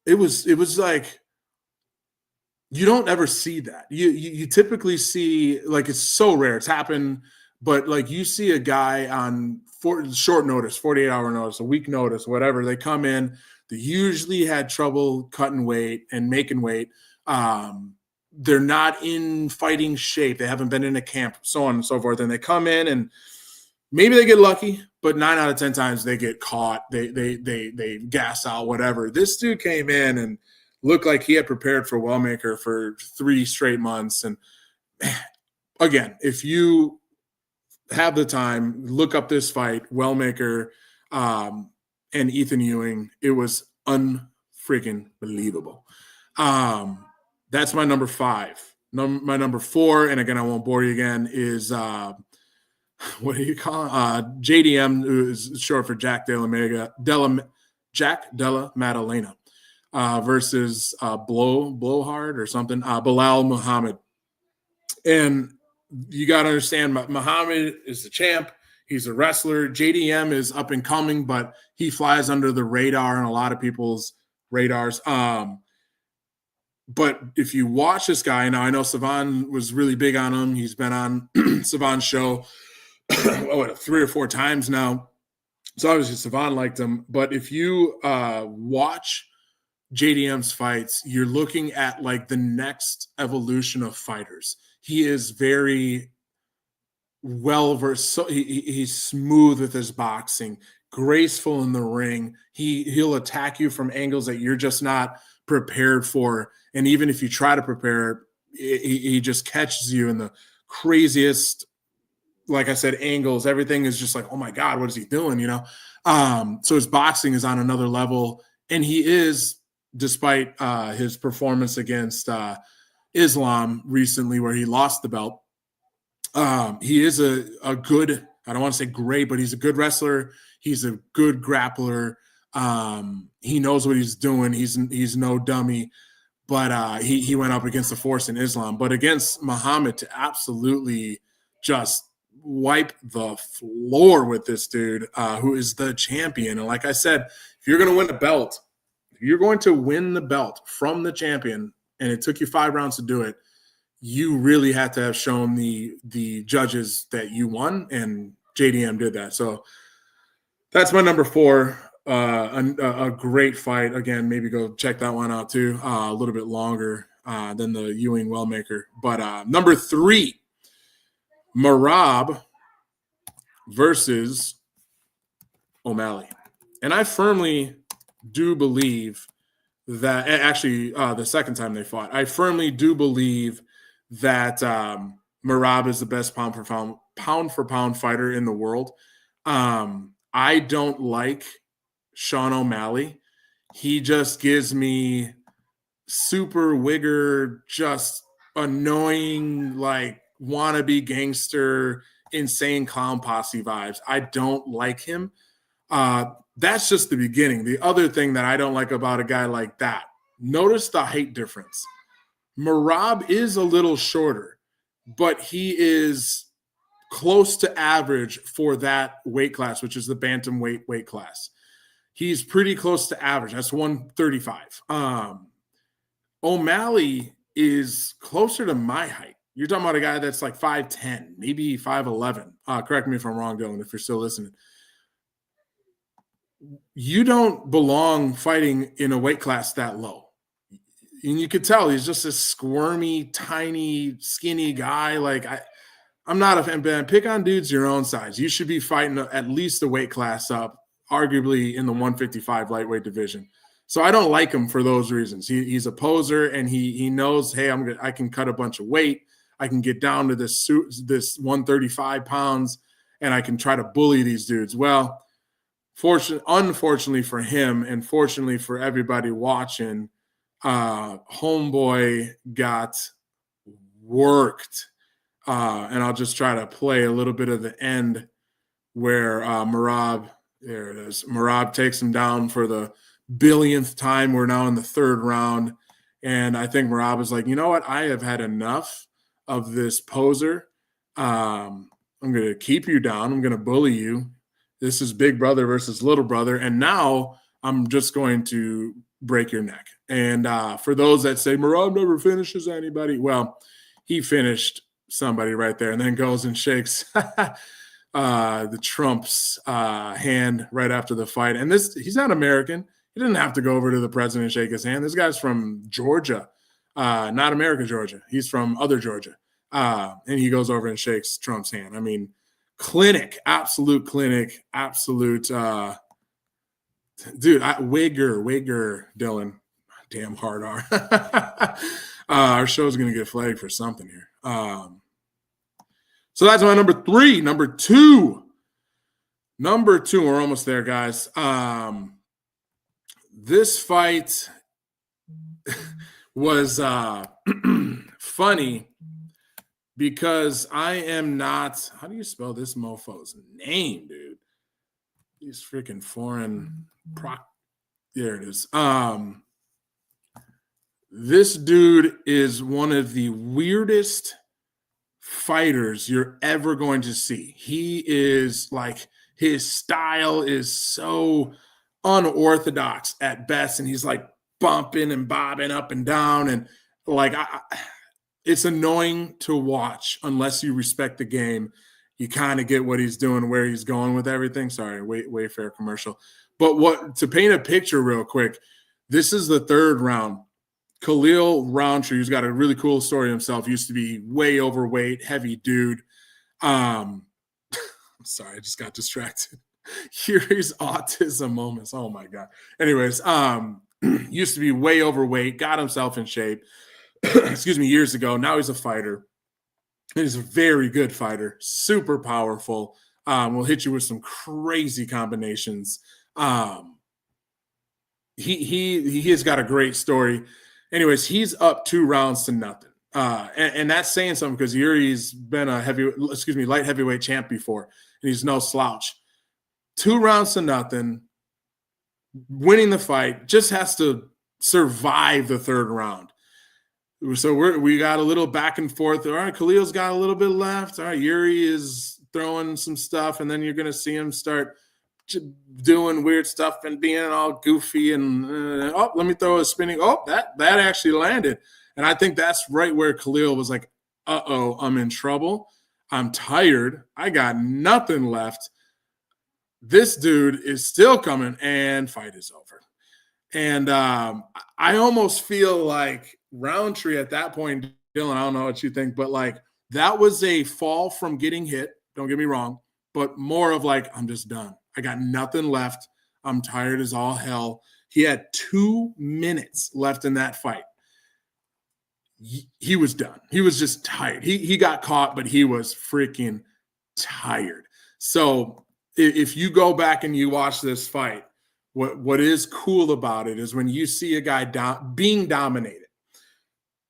it was like, you don't ever see that. You typically see, like, it's so rare. It's happened, but like you see a guy on short notice, 48-hour notice, a week notice, whatever. They come in, they usually had trouble cutting weight and making weight. They're not in fighting shape. They haven't been in a camp, so on and so forth. And they come in and maybe they get lucky, but 9 out of 10 times they get caught. They gas out, whatever. This dude came in and looked like he had prepared for Wellmaker for 3 straight months. And again, if you have the time, look up this fight, Wellmaker and Ethan Ewing. It was unfreaking believable. That's my number 5. My number 4, and again, I won't bore you again, is what do you call it? JDM, who is short for Jack Della Maddalena, versus Blowhard or something, Bilal Muhammad. And you got to understand, Muhammad is the champ. He's a wrestler. JDM is up and coming, but he flies under the radar and a lot of people's radars. But if you watch this guy, now I know Savan was really big on him. He's been on Savan's show 3 or 4 times now. So obviously Savan liked him. But if you watch JDM's fights, you're looking at like the next evolution of fighters. He is very well-versed. So he's smooth with his boxing, graceful in the ring. He'll attack you from angles that you're just not prepared for. And even if you try to prepare, he just catches you in the craziest, like I said, angles. Everything is just like, oh my God, what is he doing? You know? So his boxing is on another level. And he is, despite his performance against Islam recently, where he lost the belt, he is a good, I don't want to say great, but he's a good wrestler. He's a good grappler. He knows what he's doing. He's no dummy. But he went up against the force in Islam. But against Muhammad, to absolutely just wipe the floor with this dude, who is the champion. And like I said, if you're going to win the belt, if you're going to win the belt from the champion, and it took you 5 rounds to do it, you really had to have shown the judges that you won, and JDM did that. So that's my number 4. A great fight. Again, maybe go check that one out too. A little bit longer than the Ewing Wellmaker. But number 3, Merab versus O'Malley. And I firmly do believe that, actually the second time they fought, I firmly do believe that Merab is the best pound for pound fighter in the world. I don't like Sean O'Malley. He just gives me super wigger, just annoying, like wannabe gangster, insane clown posse vibes. I don't like him. That's just the beginning. The other thing that I don't like about a guy like that, notice the height difference. Merab is a little shorter, but he is close to average for that weight class, which is the bantamweight weight class. He's pretty close to average. That's 135. O'Malley is closer to my height. You're talking about a guy that's like 5'10", maybe 5'11". Correct me if I'm wrong, Dillon, if you're still listening. You don't belong fighting in a weight class that low. And you could tell he's just a squirmy, tiny, skinny guy. Like, I'm not a fan, man. Pick on dudes your own size. You should be fighting at least a weight class up, arguably in the 155 lightweight division. So I don't like him for those reasons. He's a poser, and he knows, hey, I can cut a bunch of weight. I can get down to this 135 pounds, and I can try to bully these dudes. Well, unfortunately for him, and fortunately for everybody watching, homeboy got worked. And I'll just try to play a little bit of the end where Merab, there it is. Merab takes him down for the billionth time. We're now in the third round. And I think Merab is like, you know what? I have had enough of this poser. I'm going to keep you down. I'm going to bully you. This is big brother versus little brother. And now I'm just going to break your neck. And for those that say Merab never finishes anybody, well, he finished somebody right there, and then goes and shakes the Trump's hand right after the fight. And he's not American. He didn't have to go over to the president and shake his hand. This guy's from Georgia, not America, Georgia. He's from other Georgia. And he goes over and shakes Trump's hand. I mean, absolute clinic, absolute dude. Wigger, Dillon. Damn hard R. Our show's going to get flagged for something here. So that's my number 3. Number two, we're almost there, guys. This fight was funny because I am not, how do you spell this mofo's name, dude? These freaking foreign there it is. This dude is one of the weirdest fighters you're ever going to see. He is like, his style is so unorthodox at best, and he's like bumping and bobbing up and down, and like it's annoying to watch unless you respect the game. You kind of get what he's doing, where he's going with everything. Sorry, Wayfair commercial. But to paint a picture real quick, this is the third round. Khalil Roundtree, who's got a really cool story himself, used to be way overweight, heavy dude. Sorry, I just got distracted. Yuri's autism moments. Oh my God. Anyways, used to be way overweight, got himself in shape, years ago. Now he's a fighter. He's a very good fighter, super powerful. Will hit you with some crazy combinations. He has got a great story. Anyways, he's up 2 rounds to nothing. And that's saying something, because Yuri's been a light heavyweight champ before, and he's no slouch. 2 rounds to nothing, winning the fight, just has to survive the third round. So we got a little back and forth. All right, Khalil's got a little bit left. All right, Yuri is throwing some stuff, and then you're going to see him start doing weird stuff and being all goofy and let me throw a spinning. Oh, that actually landed. And I think that's right where Khalil was like, uh-oh, I'm in trouble. I'm tired. I got nothing left. This dude is still coming, and fight is over. And I almost feel like Roundtree at that point, Dillon, I don't know what you think, but like that was a fall from getting hit. Don't get me wrong, but more of like, I'm just done. I got nothing left. I'm tired as all hell. He had 2 minutes left in that fight. He was done. He was just tired. He got caught, but he was freaking tired. So if you go back and you watch this fight, what is cool about it is when you see a guy being dominated,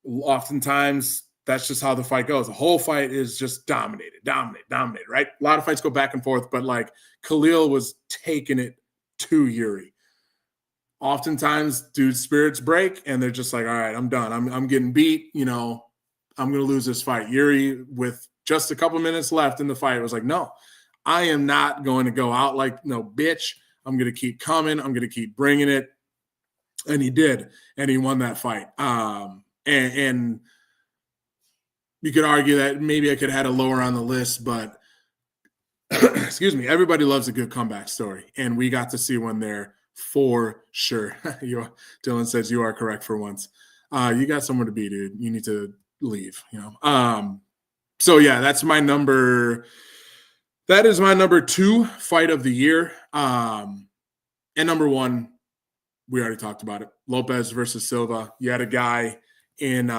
oftentimes that's just how the fight goes. The whole fight is just dominated, right? A lot of fights go back and forth, but like Khalil was taking it to Yuri. Oftentimes, dudes' spirits break, and they're just like, all right, I'm done. I'm getting beat. I'm going to lose this fight. Yuri, with just a couple minutes left in the fight. It was like, no, I am not going to go out like no bitch. I'm going to keep coming. I'm going to keep bringing it. And he did. And he won that fight. And you could argue that maybe I could have had a lower on the list, but excuse me, everybody loves a good comeback story. And we got to see one there for sure. Dillon says you are correct for once. You got somewhere to be, dude. You need to leave, So yeah, that is my number 2 fight of the year. And number 1, we already talked about it. Lopez versus Silva. You had a guy in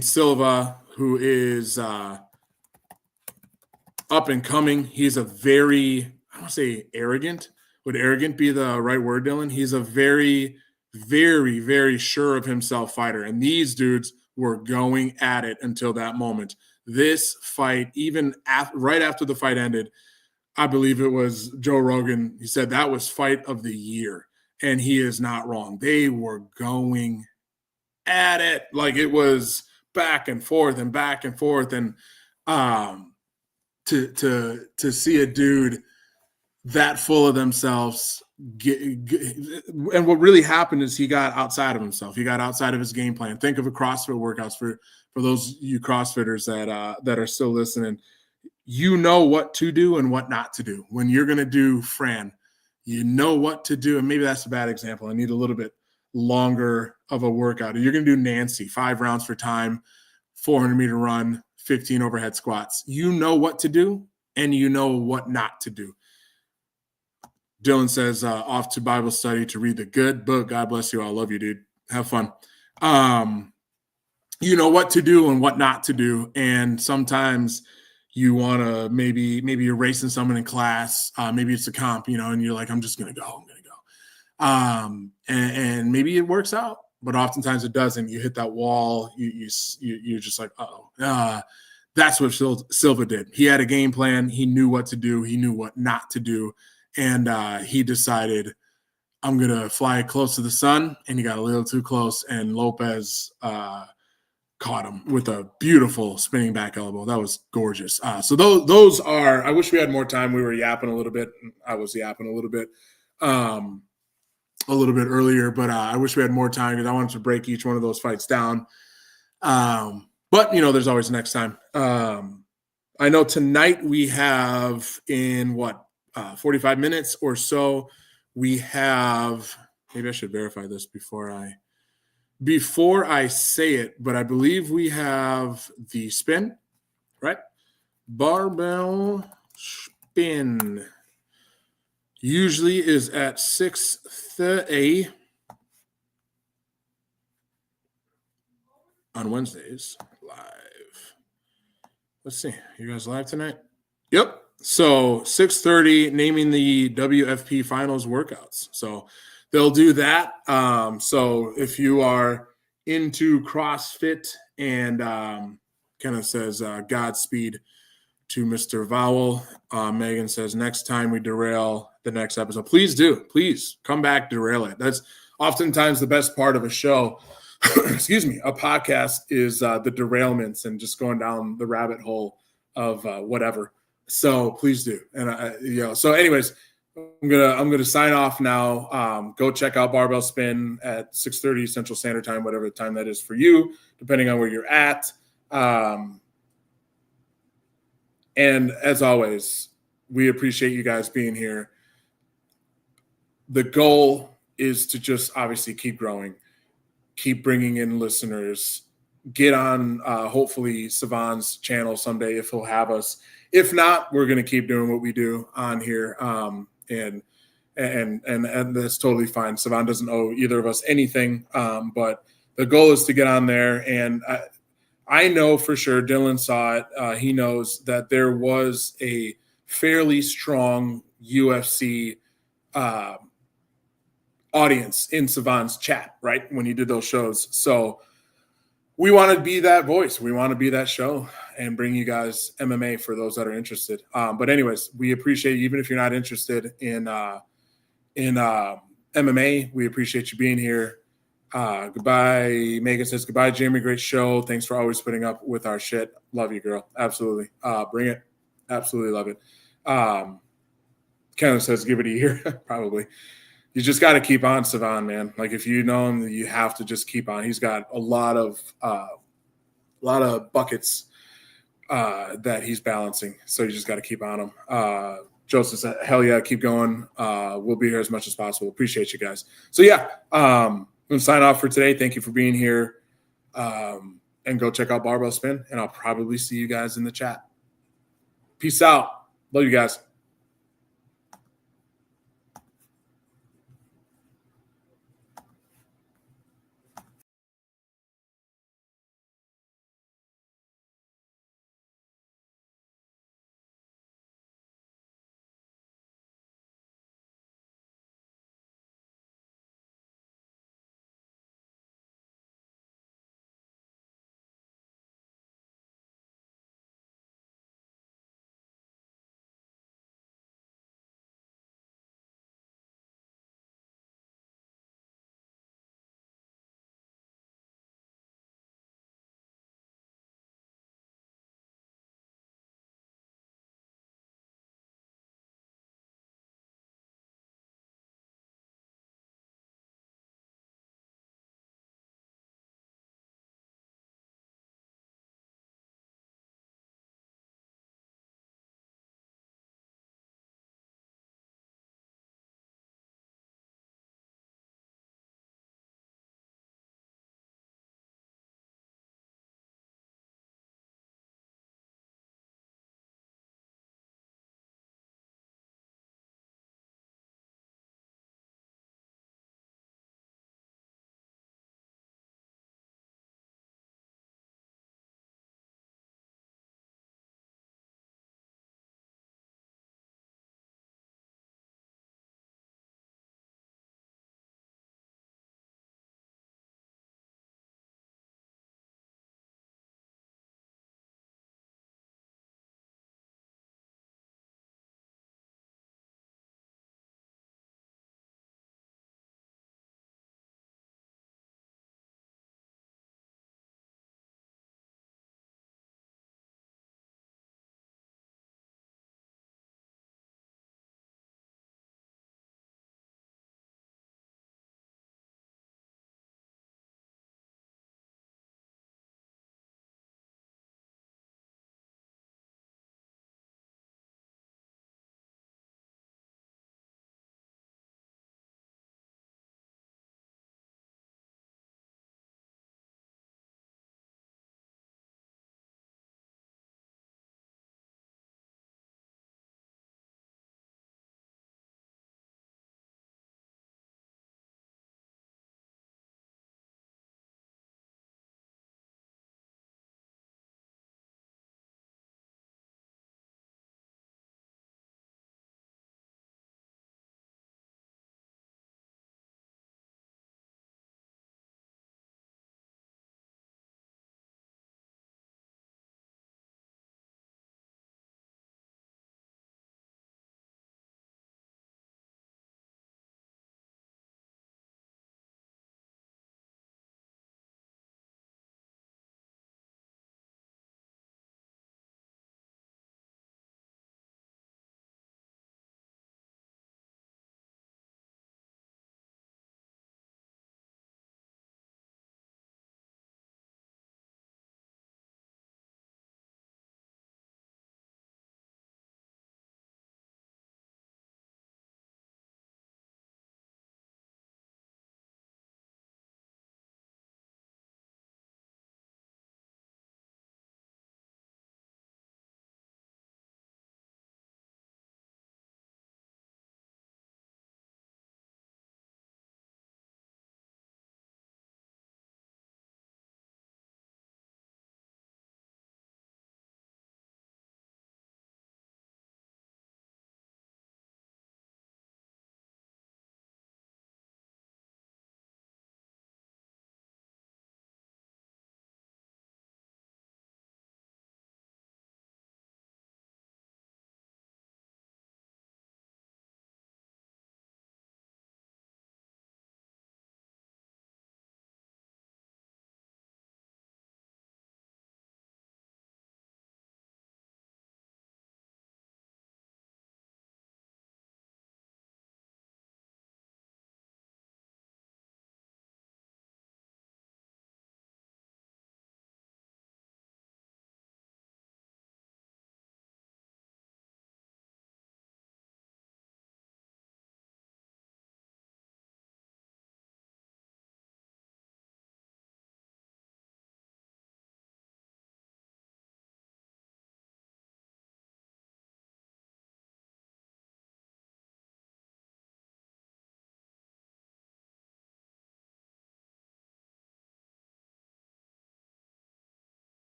Silva who is up and coming. He's a very, I don't want to say arrogant. Would arrogant be the right word, Dillon? He's a very, very, very sure of himself fighter. And these dudes were going at it until that moment. This fight, even right after the fight ended, I believe it was Joe Rogan, he said that was fight of the year. And he is not wrong. They were going at it. Like it was back and forth and back and forth. And to see a dude that full of themselves and what really happened is he got outside of himself. He got outside of his game plan. Think of a CrossFit workouts for those you CrossFitters that are still listening. You know what to do and what not to do. When you're going to do Fran, you know what to do. And maybe that's a bad example. I need a little bit longer of a workout. You're going to do Nancy, 5 rounds for time, 400-meter run, 15 overhead squats. You know what to do and you know what not to do. Dillon says, off to Bible study to read the good book. God bless you. I love you, dude. Have fun. You know what to do and what not to do. And sometimes you want to maybe you're racing someone in class. Maybe it's a comp, and you're like, I'm just going to go. I'm going to go. And maybe it works out, but oftentimes it doesn't. You hit that wall. You're just like, uh-oh. That's what Silva did. He had a game plan. He knew what to do. He knew what not to do. And he decided, I'm going to fly close to the sun. And he got a little too close. And Lopez caught him with a beautiful spinning back elbow. That was gorgeous. So those are – I wish we had more time. We were yapping a little bit. I was yapping a little bit earlier. But I wish we had more time because I wanted to break each one of those fights down. But, there's always next time. I know tonight we have in 45 minutes or so, we have – maybe I should verify this before I say it, but I believe we have the spin, right? Barbell spin usually is at 6:30 on Wednesdays live. Let's see. You guys live tonight? Yep. So 6:30, naming the WFP finals workouts. So they'll do that. So if you are into CrossFit and kind of says Godspeed to Mr. Vowell. Megan says next time we derail the next episode. Please do. Please come back, derail it. That's oftentimes the best part of a show. Excuse me. A podcast is the derailments and just going down the rabbit hole of whatever. So please do. And so anyways, I'm gonna sign off now. Go check out Barbell Spin at 6:30 Central Standard Time, whatever the time that is for you, depending on where you're at. And as always, we appreciate you guys being here. The goal is to just obviously keep growing, keep bringing in listeners, get on hopefully Savon's channel someday if he'll have us. If not, we're going to keep doing what we do on here. And that's totally fine. Savon doesn't owe either of us anything. But the goal is to get on there. And I know for sure Dillon saw it. He knows that there was a fairly strong UFC audience in Savon's chat, right, when he did those shows. So we want to be that voice. We want to be that show and bring you guys MMA for those that are interested. But anyways, we appreciate you, even if you're not interested in MMA. We appreciate you being here. Goodbye. Megan says, goodbye, Jamie. Great show. Thanks for always putting up with our shit. Love you, girl. Absolutely. Bring it. Absolutely love it. Kenneth says, give it a year. Probably. You just got to keep on Savon, man. Like, if you know him, you have to just keep on. He's got a lot of buckets that he's balancing. So you just got to keep on him. Joseph said, hell yeah, keep going. We'll be here as much as possible. Appreciate you guys. So yeah, I'm going to sign off for today. Thank you for being here. And go check out Barbell Spin, and I'll probably see you guys in the chat. Peace out. Love you guys.